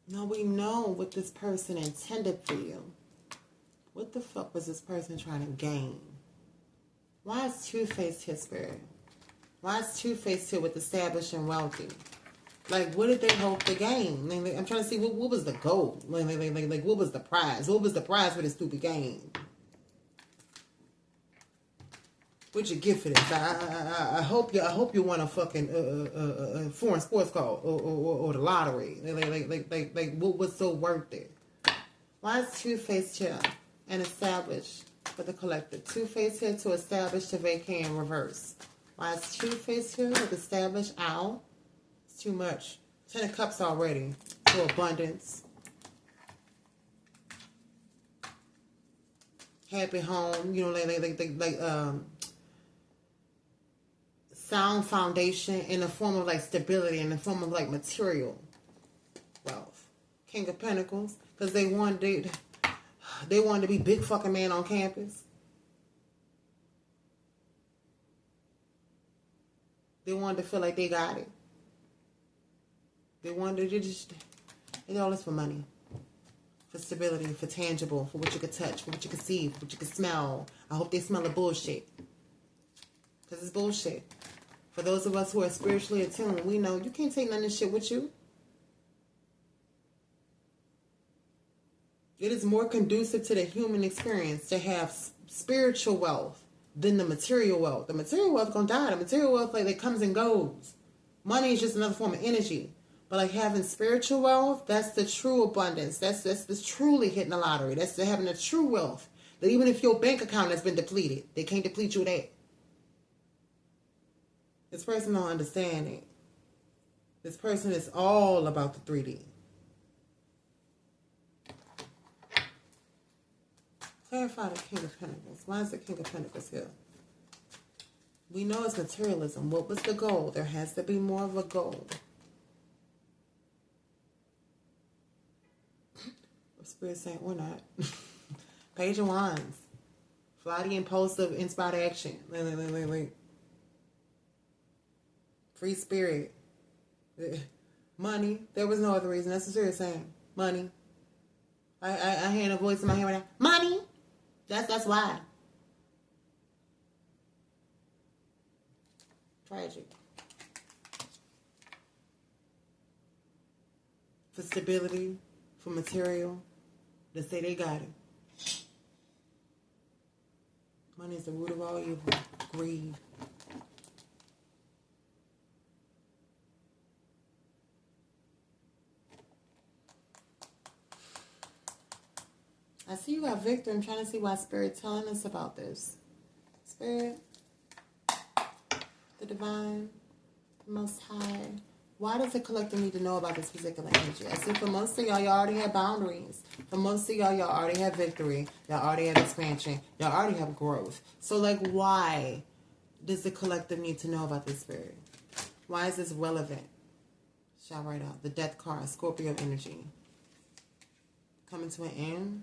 Now we know what this person intended for you. What the fuck was this person trying to gain? Why is two-faced here, Spirit? Why is two-faced here with established and wealthy? Like, what did they hope to gain? Like, I'm trying to see what was the goal? Like, what was the prize? What was the prize for this stupid game? What'd you get for this? I hope you won a fucking foreign sports call or the lottery. Like what was so worth it? Why is two-faced here and established for the collective? Two-faced here to establish, to vacate, and reverse. Why is two-faced here with established out? It's too much. 10 of Cups already. To abundance. Happy home. You know, sound foundation in the form of like stability, in the form of like material wealth. King of Pentacles, because they wanted to be big fucking man on campus. They wanted to feel like they got it. They wanted to just, it's all this for money, for stability, for tangible, for what you could touch, for what you could see, for what you could smell. I hope they smell the bullshit, because it's bullshit. For those of us who are spiritually attuned, we know you can't take none of this shit with you. It is more conducive to the human experience to have spiritual wealth than the material wealth. The material wealth gonna die. The material wealth, like, it comes and goes. Money is just another form of energy. But like having spiritual wealth, that's the true abundance. That's truly hitting the lottery. That's having a true wealth. That even if your bank account has been depleted, they can't deplete you that. This person don't understand it. This person is all about the 3D. Clarify the King of Pentacles. Why is the King of Pentacles here? We know it's materialism. What was the goal? There has to be more of a goal. Spirit saying, or not. Page of Wands. Flighty, impulsive, inspired action. Free spirit. Money. There was no other reason. That's the Spirit saying. Money. I hear a voice in my head right now. Money. That's why. Tragic. For stability. For material. They say they got it. Money is the root of all evil. Greed. I see you got Victor. I'm trying to see why Spirit telling us about this. Spirit, the Divine, the Most High. Why does the collective need to know about this particular energy? I see for most of y'all already have boundaries. For most of y'all already have victory. Y'all already have expansion. Y'all already have growth. So, like, why does the collective need to know about this, Spirit? Why is this relevant? Shout right out. The Death card, Scorpio energy. Coming to an end.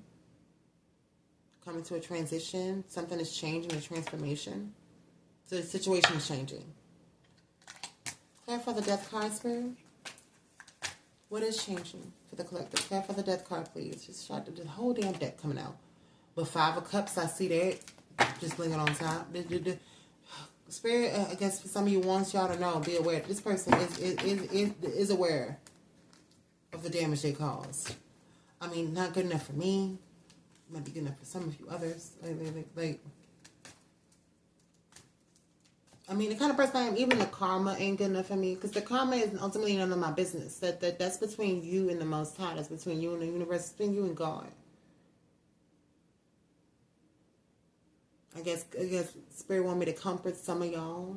Coming to a transition. Something is changing, a transformation. So the situation is changing. Clarify the Death card, Spirit. What is changing for the collective? Clarify the Death card, please. Just shot the whole damn deck coming out. But 5 of Cups, I see that. Just blinking on top. Spirit, I guess for some of you wants y'all to know, be aware. This person is aware of the damage they caused. I mean, not good enough for me. Might be good enough for some of you others. I mean, the kind of person I am, even the karma ain't good enough for me. Because the karma is ultimately none of my business. That's between you and the Most High. That's between you and the universe. It's between you and God. I guess Spirit want me to comfort some of y'all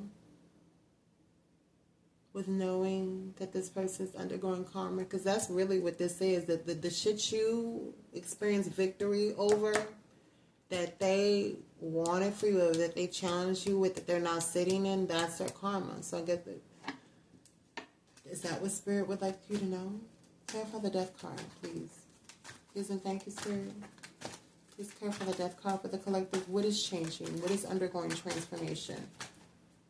with knowing that this person's undergoing karma. Because that's really what this is. That the shit you experience victory over, that they wanted for you, or that they challenged you with, that they're not sitting in, that's their karma. So I guess is that what Spirit would like you to know? Clarify the Death card, please. Please and thank you, Spirit. Please clarify the Death card for the collective. What is changing? What is undergoing transformation?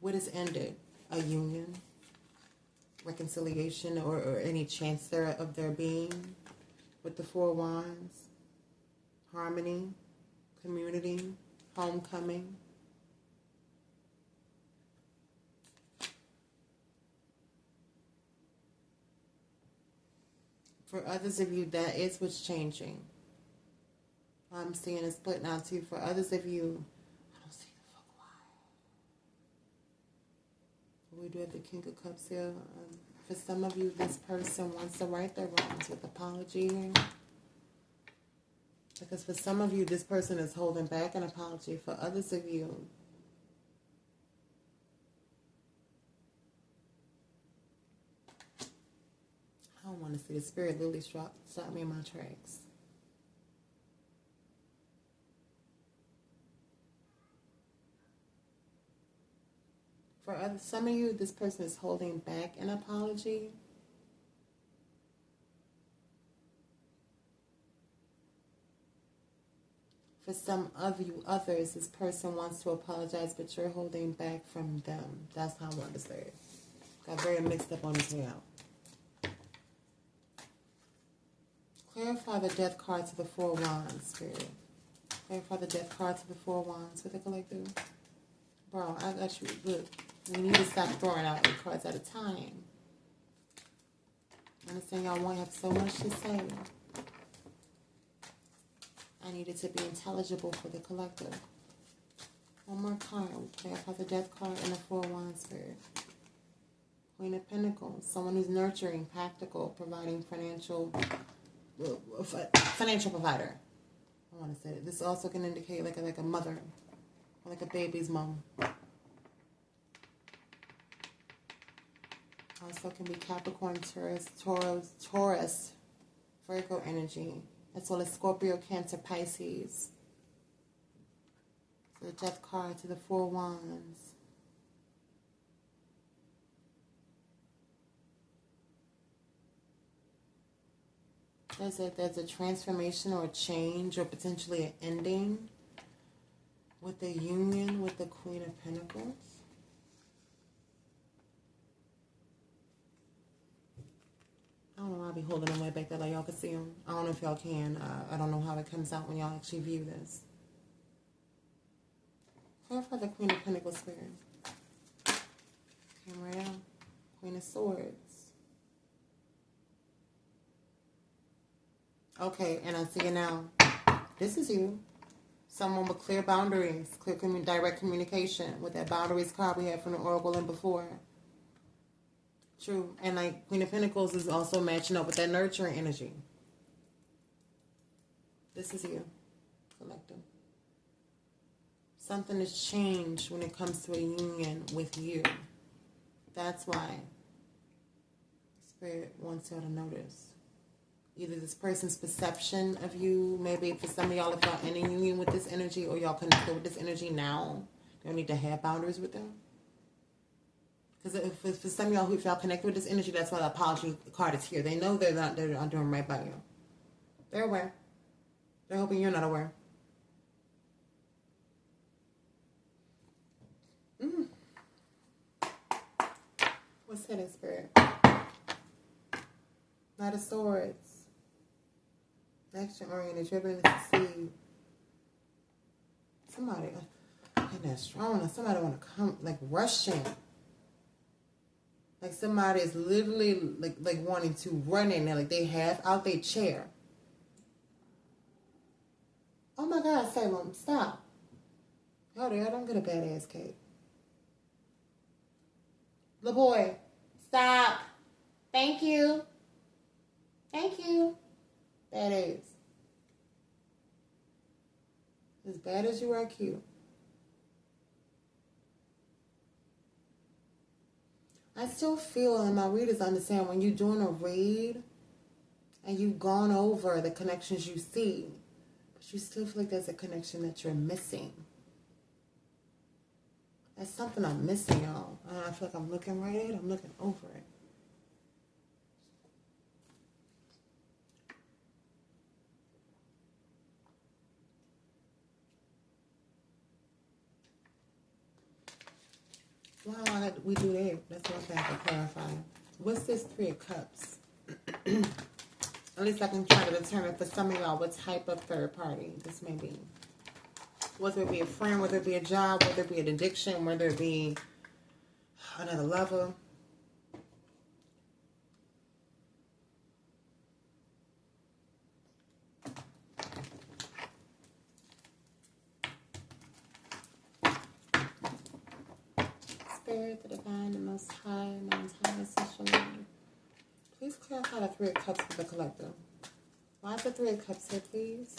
What is ended? A union? Reconciliation, or any chance there of there being with the 4 Wands? Harmony? Community? Homecoming? For others of you, that is what's changing. I'm seeing a split now too. For others of you, I don't see the fuck why. We do have the King of Cups here. For some of you, this person wants to right their wrongs with apology here. Because for some of you, this person is holding back an apology. For others of you, I don't want to see the spirit literally stop me in my tracks. For some of you, this person is holding back an apology. For some of you others, this person wants to apologize, but you're holding back from them. That's how I want to say it. Got very mixed up on this way out. Clarify the death card to the Four Wands, Spirit. Clarify the death card to the Four Wands with the collective. Bro, I got you. Look, we need to stop throwing out 8 cards at a time. I understand y'all won't have so much to say. I need it to be intelligible for the collective. One more card. Clarify the death card and the Four Wands, Spirit. Queen of Pentacles. Someone who's nurturing, practical, providing financial provider. I want to say it. This also can indicate like a mother, or like a baby's mom. Also can be Capricorn, Taurus, Virgo energy, as well as Scorpio, Cancer, Pisces. So the death card to the Four Wands. There's a transformation or a change or potentially an ending with the union with the Queen of Pentacles. I don't know why I be holding them way back there like y'all can see them. I don't know if y'all can. I don't know how it comes out when y'all actually view this. Clarify the Queen of Pentacles, Spirit. Came right out. Queen of Swords. Okay, and I see it now. This is you. Someone with clear boundaries, direct communication. With that boundaries card we had from the Oracle and before. True. And like Queen of Pentacles is also matching up with that nurturing energy. This is you, collective. Something has changed when it comes to a union with you. That's why Spirit wants y'all to notice. Either this person's perception of you, maybe for some of y'all, if y'all in a union with this energy or y'all connected with this energy now, you don't need to have boundaries with them. Because for some of y'all, if y'all connected with this energy, that's why the apology card is here. They know they're not doing right by you. They're aware. They're hoping you're not aware. What's hidden, Spirit? Knight of Swords. Action-oriented, driven to succeed. Somebody, in that strong, somebody want to come, like rushing. Like somebody is literally like wanting to run in there, like they have out their chair. Oh my God, Salem, stop. Oh, there, I don't get a badass cake. Little boy, stop. Thank you. Thank you. Badass. As bad as you are cute. I still feel, and my readers understand, when you're doing a read and you've gone over the connections you see, but you still feel like there's a connection that you're missing. That's something I'm missing, y'all. I feel like I'm looking right at it. I'm looking over it. Wow, we do that. That's what I have to clarify. What's this 3 of Cups? At least I can try to determine for some of y'all what type of third party this may be. Whether it be a friend, whether it be a job, whether it be an addiction, whether it be another lover. Spirit, the Divine, the Most High, my entire ancestral line. Please clarify the Three of Cups for the collective. Why is the Three of Cups here, please?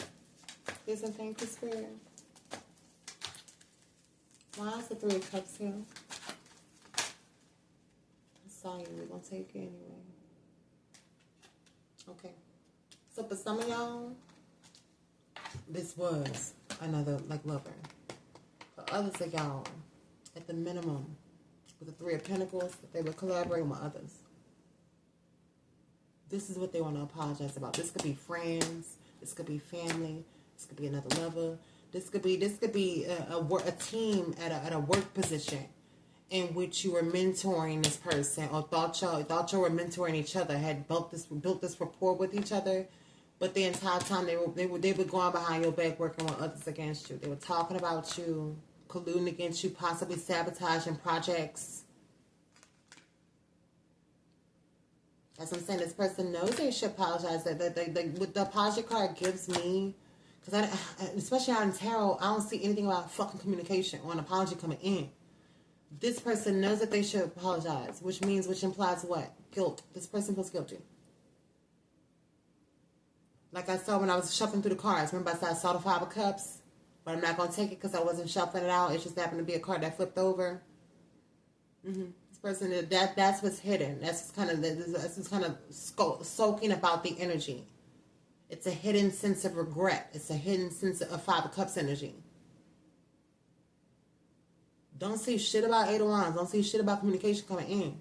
Please and thank you, Spirit. Why is the Three of Cups here? I saw you. We're going to take you anyway. Okay. So for some of y'all, this was another, lover. For others of y'all, at the minimum, with the Three of Pentacles, they were collaborating with others. This is what they want to apologize about. This could be friends. This could be family. This could be another lover. This could be a team at a work position in which you were mentoring this person, or thought y'all were mentoring each other, had built this rapport with each other, but the entire time they were going behind your back, working with others against you. They were talking about you, colluding against you, possibly sabotaging projects. As I'm saying, this person knows they should apologize. That what the apology card gives me, because especially out in tarot, I don't see anything about fucking communication or an apology coming in. This person knows that they should apologize, which implies what? Guilt. This person feels guilty. Like I saw when I was shuffling through the cards. Remember I said I saw the Five of Cups, but I'm not going to take it because I wasn't shuffling it out. It just happened to be a card that flipped over. This person, that's what's hidden. That's kind of soaking about the energy. It's a hidden sense of regret. It's a hidden sense of Five of Cups energy. Don't see shit about Eight of Wands. Don't see shit about communication coming in.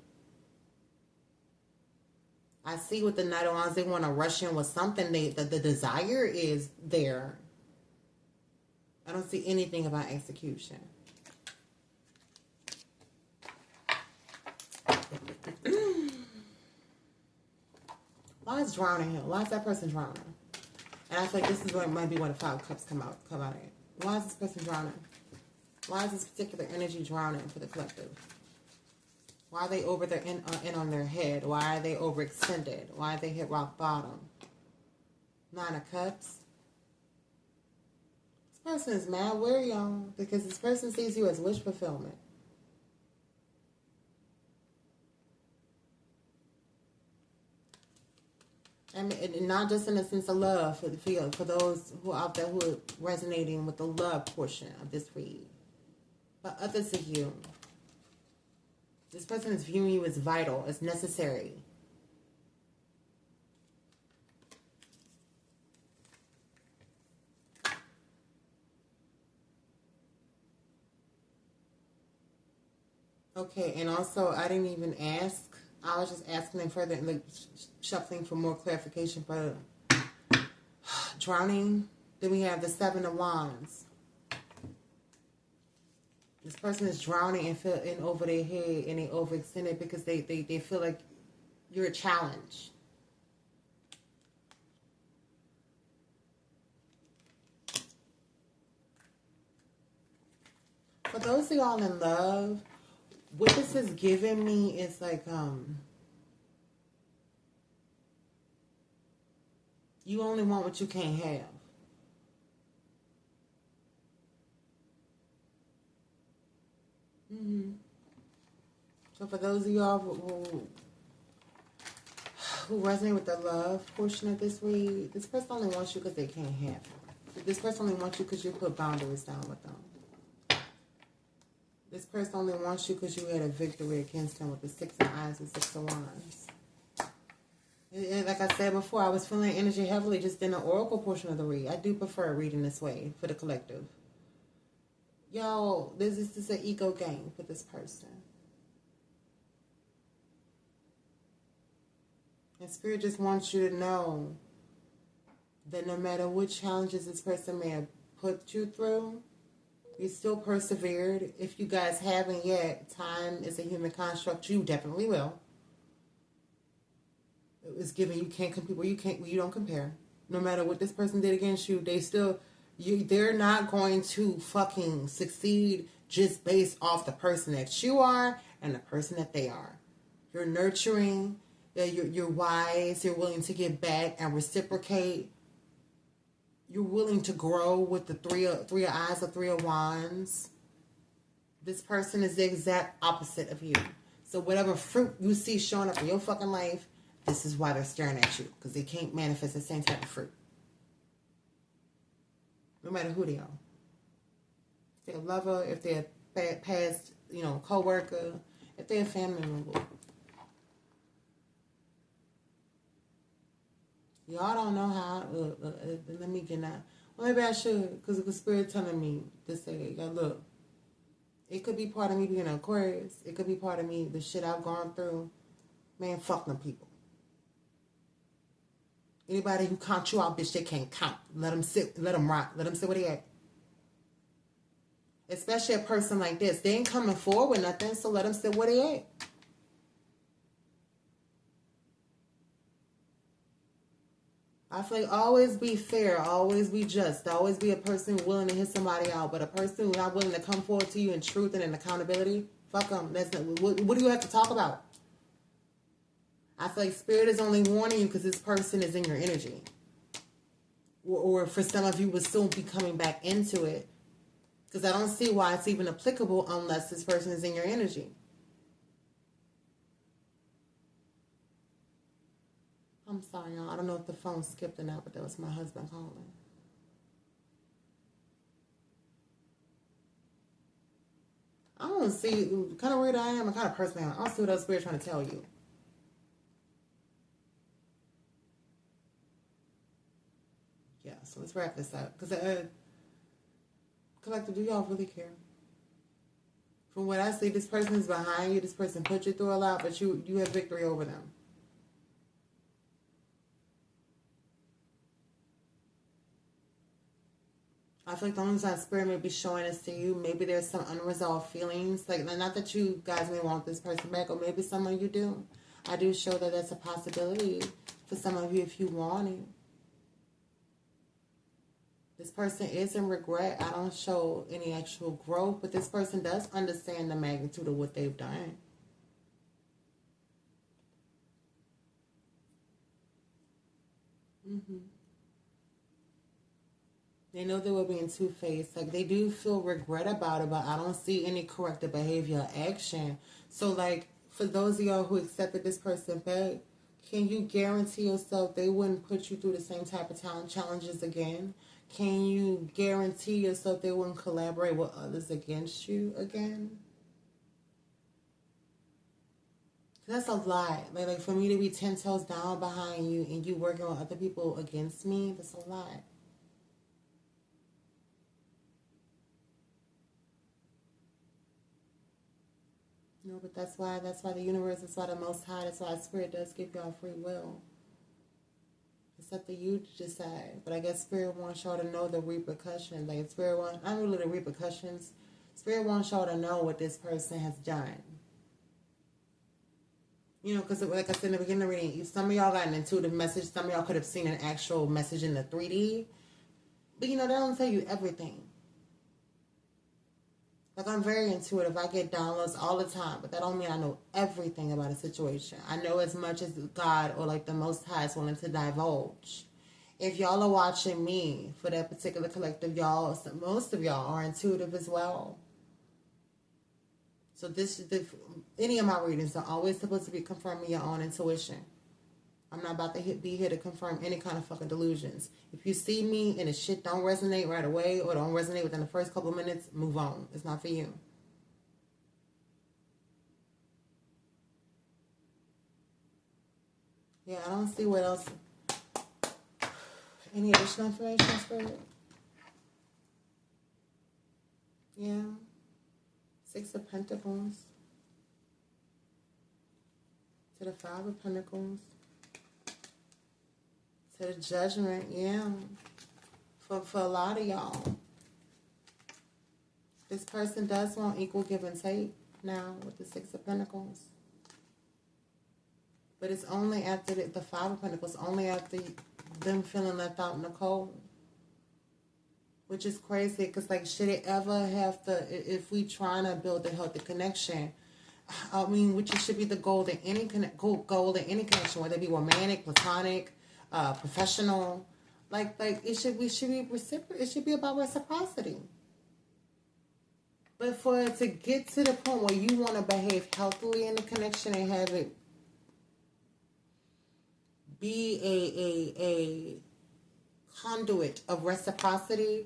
I see with the Knight of Wands, they want to rush in with something. The desire is there. I don't see anything about execution. Why is drowning here? Why is that person drowning? And I feel like this is what might be when the Five of Cups come out at. Why is this person drowning? Why is this particular energy drowning for the collective? Why are they over their in on their head? Why are they overextended? Why are they hit rock bottom? Nine of Cups. This person is mad weary, y'all, because this person sees you as wish fulfillment. I mean, and not just in the sense of love for those who are out there who are resonating with the love portion of this read. But others of you, this person is viewing you as vital, as necessary. Okay, and also I didn't even ask. I was just asking them further, shuffling for more clarification for drowning. Then we have the Seven of Wands. This person is drowning and feel in over their head, and they overextended because they feel like you're a challenge. For those of y'all in love, what this is giving me is like you only want what you can't have. So for those of y'all who resonate with the love portion of this read, this person only wants you because they can't have you. This person only wants you because you put boundaries down with them. This person only wants you because you had a victory against them with the Six of Eyes and Six of Wands. And like I said before, I was feeling energy heavily just in the oracle portion of the read. I do prefer reading this way for the collective. Y'all, this is an ego game for this person. And Spirit just wants you to know that no matter what challenges this person may have put you through, you still persevered. If you guys haven't yet, time is a human construct. You definitely will. It was given. You can't compete where you don't compare. No matter what this person did against you, they're not going to fucking succeed just based off the person that you are and the person that they are. You're nurturing. You're wise. You're willing to give back and reciprocate. You're willing to grow with the three of eyes, the Three of Wands. This person is the exact opposite of you. So whatever fruit you see showing up in your fucking life, this is why they're staring at you. Because they can't manifest the same type of fruit. No matter who they are. If they're a lover, if they're a past, co-worker, if they're a family member. Y'all don't know how. Let me get out. Well, maybe I should. Because the spirit telling me to say, look. It could be part of me being an Aquarius. It could be part of me, the shit I've gone through. Man, fuck them people. Anybody who count you out, bitch, they can't count. Let them sit, let them rock. Let them sit where they at. Especially a person like this. They ain't coming forward with nothing, so let them sit where they at. I feel like always be fair, always be just, always be a person willing to hit somebody out, but a person who's not willing to come forward to you in truth and in accountability, fuck them. What do you have to talk about? I feel like spirit is only warning you because this person is in your energy. Or for some of you will still be coming back into it. Because I don't see why it's even applicable unless this person is in your energy. I'm sorry, y'all. I don't know if the phone skipped or not, but that was my husband calling. I don't see, kind of weird I am, the kind of person I am. I don't see what else spirit's trying to tell you. Yeah, so let's wrap this up. Because, collective, do y'all really care? From what I see, this person is behind you. This person put you through a lot, but you have victory over them. I feel like the only time spirit may be showing this to you, maybe there's some unresolved feelings. Like, not that you guys may want this person back, or maybe some of you do. I do show that that's a possibility for some of you if you want it. This person is in regret. I don't show any actual growth, but this person does understand the magnitude of what they've done. They know they were being two-faced. Like, they do feel regret about it, but I don't see any corrective behavior or action. So, like, for those of y'all who accepted this person back, can you guarantee yourself they wouldn't put you through the same type of challenges again? Can you guarantee yourself they wouldn't collaborate with others against you again? That's a lot. Like for me to be 10 toes down behind you and you working with other people against me, that's a lot. No, but that's why the universe, that's why the Most High, that's why Spirit does give y'all free will. It's up to you to decide. But I guess Spirit wants y'all to know the repercussions. Like, Spirit wants, not really the repercussions, Spirit wants y'all to know what this person has done. You know, because like I said in the beginning of the reading, some of y'all got an intuitive message. Some of y'all could have seen an actual message in the 3D. But, you know, they don't tell you everything. Like, I'm very intuitive. I get downloads all the time. But that don't mean I know everything about a situation. I know as much as God or, like, the Most High is willing to divulge. If y'all are watching me for that particular collective, y'all, most of y'all are intuitive as well. So any of my readings are always supposed to be confirming your own intuition. I'm not about to be here to confirm any kind of fucking delusions. If you see me and the shit don't resonate right away or don't resonate within the first couple of minutes, move on. It's not for you. Yeah, I don't see what else. Any additional information, Spirit? Yeah. 6 of Pentacles. To the 5 of Pentacles. To the Judgment, yeah. For a lot of y'all. This person does want equal give and take now with the 6 of Pentacles. But it's only after the 5 of Pentacles, only after them feeling left out in the cold. Which is crazy, because, like, should it ever have to, if we trying to build a healthy connection, I mean, which should be the goal in any goal in any connection, whether it be romantic, platonic, professional, like it should be about reciprocity. But for it to get to the point where you want to behave healthily in the connection and have it be a conduit of reciprocity,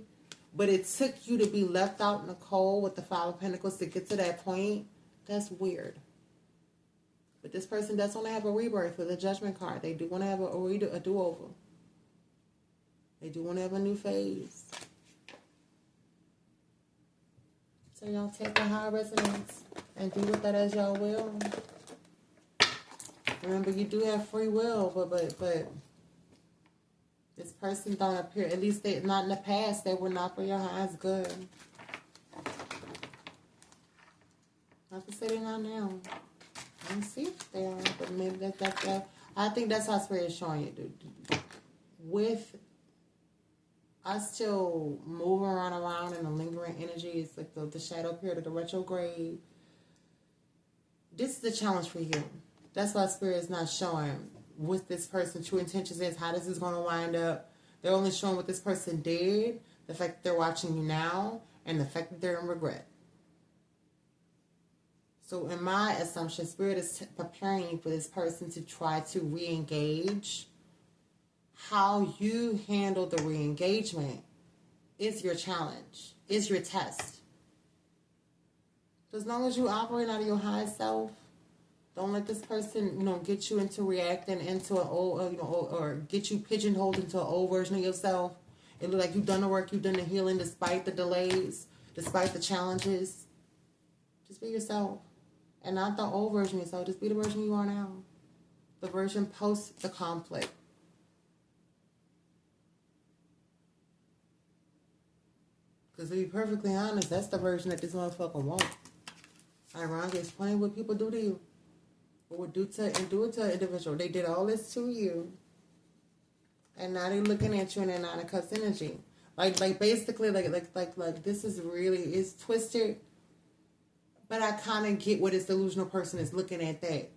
but it took you to be left out in the cold with the Five of Pentacles to get to that point, that's weird. But this person does want to have a rebirth with a Judgment card. They do want to have a do-over. They do want to have a new phase. So y'all take a high resonance and do with that as y'all will. Remember, you do have free will, but this person don't appear, at least they not in the past, they were not for your highest good. I can say they're not now. I don't see if they are, but maybe that. I think that's how Spirit is showing you, dude. With us still moving around in the lingering energy, it's like the shadow period of the retrograde. This is the challenge for you. That's why Spirit is not showing what this person's true intentions is, how this is going to wind up. They're only showing what this person did, the fact that they're watching you now, and the fact that they're in regret. So in my assumption, Spirit is preparing you for this person to try to re-engage. How you handle the re-engagement is your challenge, is your test. So as long as you operate out of your high self, don't let this person, get you into reacting into an old, or get you pigeonholed into an old version of yourself. It looks like you've done the work, you've done the healing, despite the delays, despite the challenges. Just be yourself. And not the old version of yourself. Just be the version you are now. The version post the conflict. Because to be perfectly honest, that's the version that this motherfucker wants. Ironically, it's funny what people do to you. Or would do it to an individual. They did all this to you. And now they're looking at you in a Nine of Cups energy. Like basically, like this is really, it's twisted. But I kind of get what this delusional person is looking at that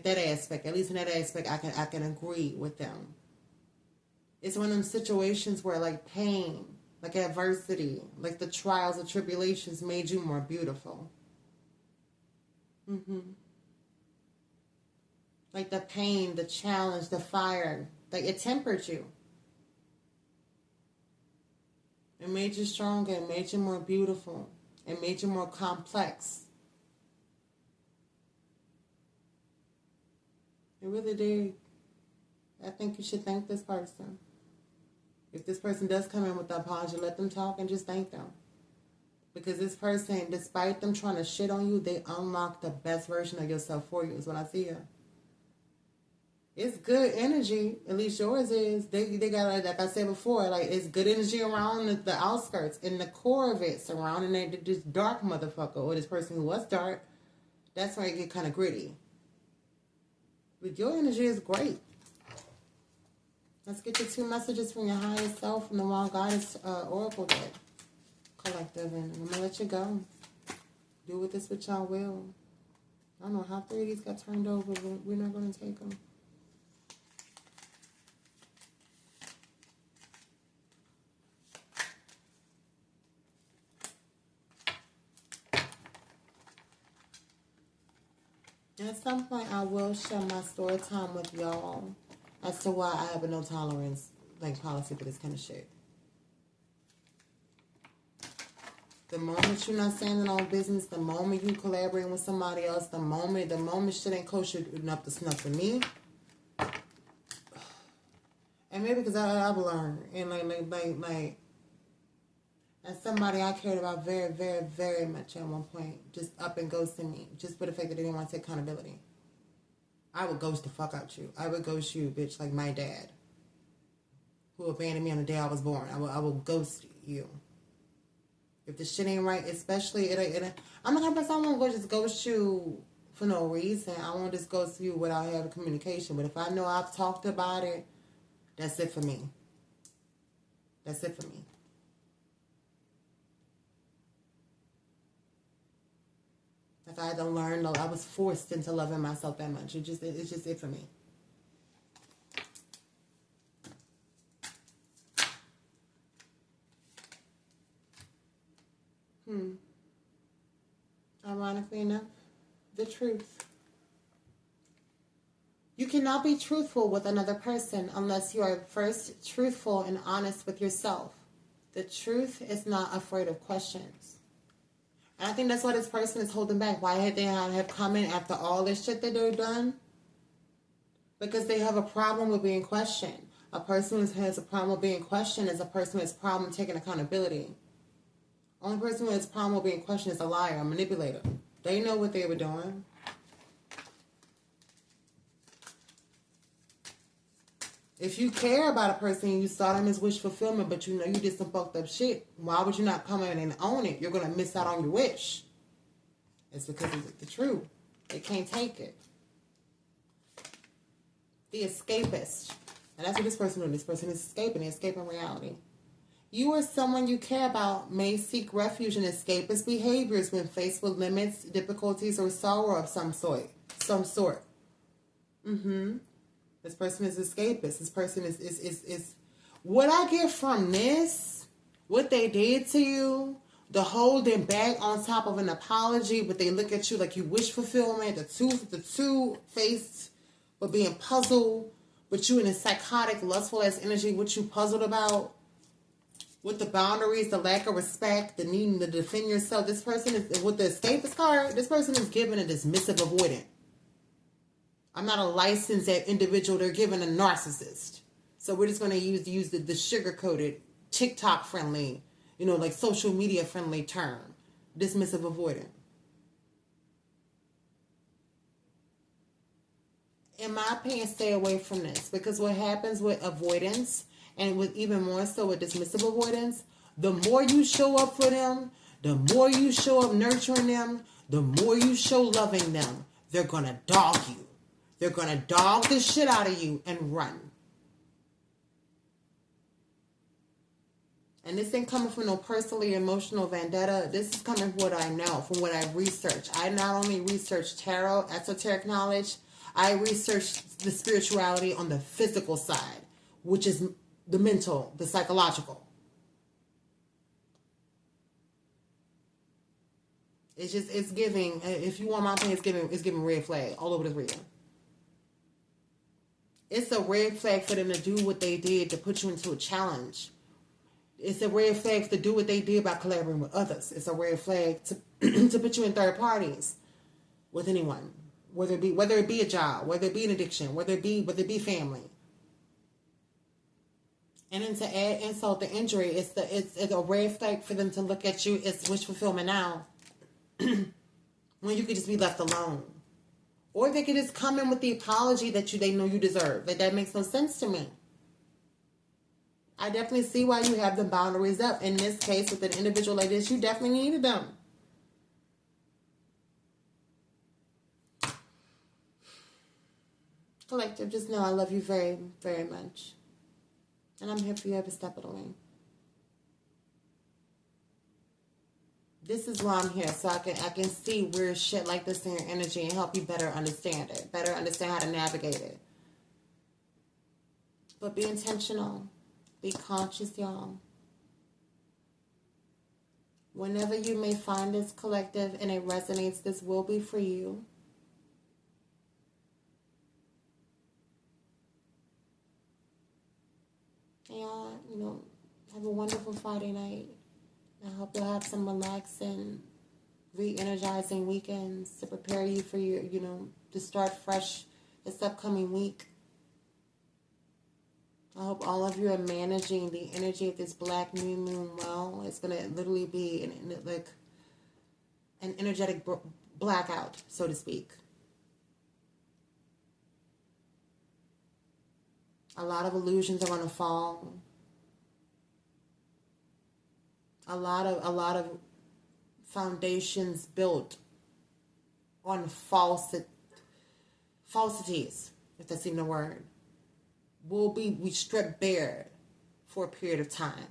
aspect. At least in that aspect, I can agree with them. It's one of them situations where like pain, like adversity, like the trials and tribulations made you more beautiful. Like the pain, the challenge, the fire, like it tempered you. It made you stronger. It made you more beautiful. It made you more complex. It really did. I think you should thank this person. If this person does come in with the apology, let them talk and just thank them. Because this person, despite them trying to shit on you, they unlock the best version of yourself for you, is what I see here. It's good energy, at least yours is. They got, like I said before, like it's good energy around the outskirts. And the core of it, surrounding this dark motherfucker, or this person who was dark, that's where it get kind of gritty. But your energy is great. Let's get your 2 messages from your highest self from the Wild Goddess Oracle deck. Collective, and I'm going to let you go. Do with this what y'all will. I don't know how 3 of these got turned over, but we're not going to take them. At some point, I will share my story time with y'all as to why I have a no tolerance policy for this kind of shit. The moment you're not standing on business, the moment you collaborating with somebody else, the moment shit ain't kosher enough to snuff for me. And maybe because I've learned, and like, as somebody I cared about very, very, very much at one point, just up and ghosted me, just for the fact that they didn't want to take accountability. I would ghost the fuck out you. I would ghost you, bitch, like my dad, who abandoned me on the day I was born. I will ghost you. If the shit ain't right, especially, I'm the kind of person, I won't go just ghost you for no reason. I won't just ghost you without having communication. But if I know I've talked about it, that's it for me. That's it for me. Like I had to learn, I was forced into loving myself that much. It's just it for me. ironically enough, the truth. You cannot be truthful with another person unless you are first truthful and honest with yourself. The truth is not afraid of questions. And I think that's why this person is holding back. Why they have come in after all this shit that they've done? Because they have a problem with being questioned. A person who has a problem with being questioned is a person who has a problem taking accountability. Only person who has a problem with being questioned is a liar, a manipulator. They know what they were doing. If you care about a person and you saw them as wish fulfillment, but you know you did some fucked up shit, why would you not come in and own it? You're going to miss out on your wish. It's because it's the truth. They can't take it. The escapist. And that's what this person is. This person is escaping reality. You or someone you care about may seek refuge in escapist behaviors when faced with limits, difficulties, or sorrow of some sort. This person is escapist. This person is what I get from this, what they did to you, the holding back on top of an apology, but they look at you like you wish fulfillment, the two-faced, but being puzzled, but you in a psychotic, lustful ass energy, what you puzzled about, with the boundaries, the lack of respect, the needing to defend yourself. This person is, with the escapist card, this person is given a dismissive avoidant. I'm not a licensed individual. They're given a narcissist. So we're just going to use the sugar-coated, TikTok-friendly, like social media-friendly term. Dismissive avoidant. In my opinion, stay away from this. Because what happens with avoidance, and with even more so with dismissive avoidance, the more you show up for them, the more you show up nurturing them, the more you show loving them, they're going to dog you. They're going to dog the shit out of you and run. And this ain't coming from no personally emotional vendetta. This is coming from what I know, from what I've researched. I not only research tarot, esoteric knowledge, I research the spirituality on the physical side, which is the mental, the psychological. It's giving, if you want my opinion, it's giving red flag all over this reading. It's a red flag for them to do what they did to put you into a challenge. It's a red flag to do what they did by collaborating with others. It's a red flag to to put you in third parties with anyone, whether it be a job, whether it be an addiction, whether it be family. And then to add insult to injury, it's a red flag for them to look at you as wish fulfillment now, when you could just be left alone. Or they could just come in with the apology that they know you deserve. That makes no sense to me. I definitely see why you have the boundaries up. In this case, with an individual like this, you definitely needed them. Collective, just know I love you very, very much. And I'm here for you every step of the way. This is why I'm here, so I can see weird shit like this in your energy and help you better understand it. Better understand how to navigate it. But be intentional. Be conscious, y'all. Whenever you may find this collective and it resonates, this will be for you. And y'all, have a wonderful Friday night. I hope you'll have some relaxing, re-energizing weekends to prepare you for your, to start fresh this upcoming week. I hope all of you are managing the energy of this black new moon well. It's going to literally be an energetic blackout, so to speak. A lot of illusions are going to fall. A lot of foundations built on falsities, if that's even a word, will be stripped bare for a period of time.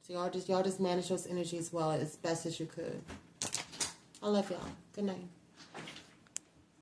So y'all just manage those energies well as best as you could. I love y'all. Good night.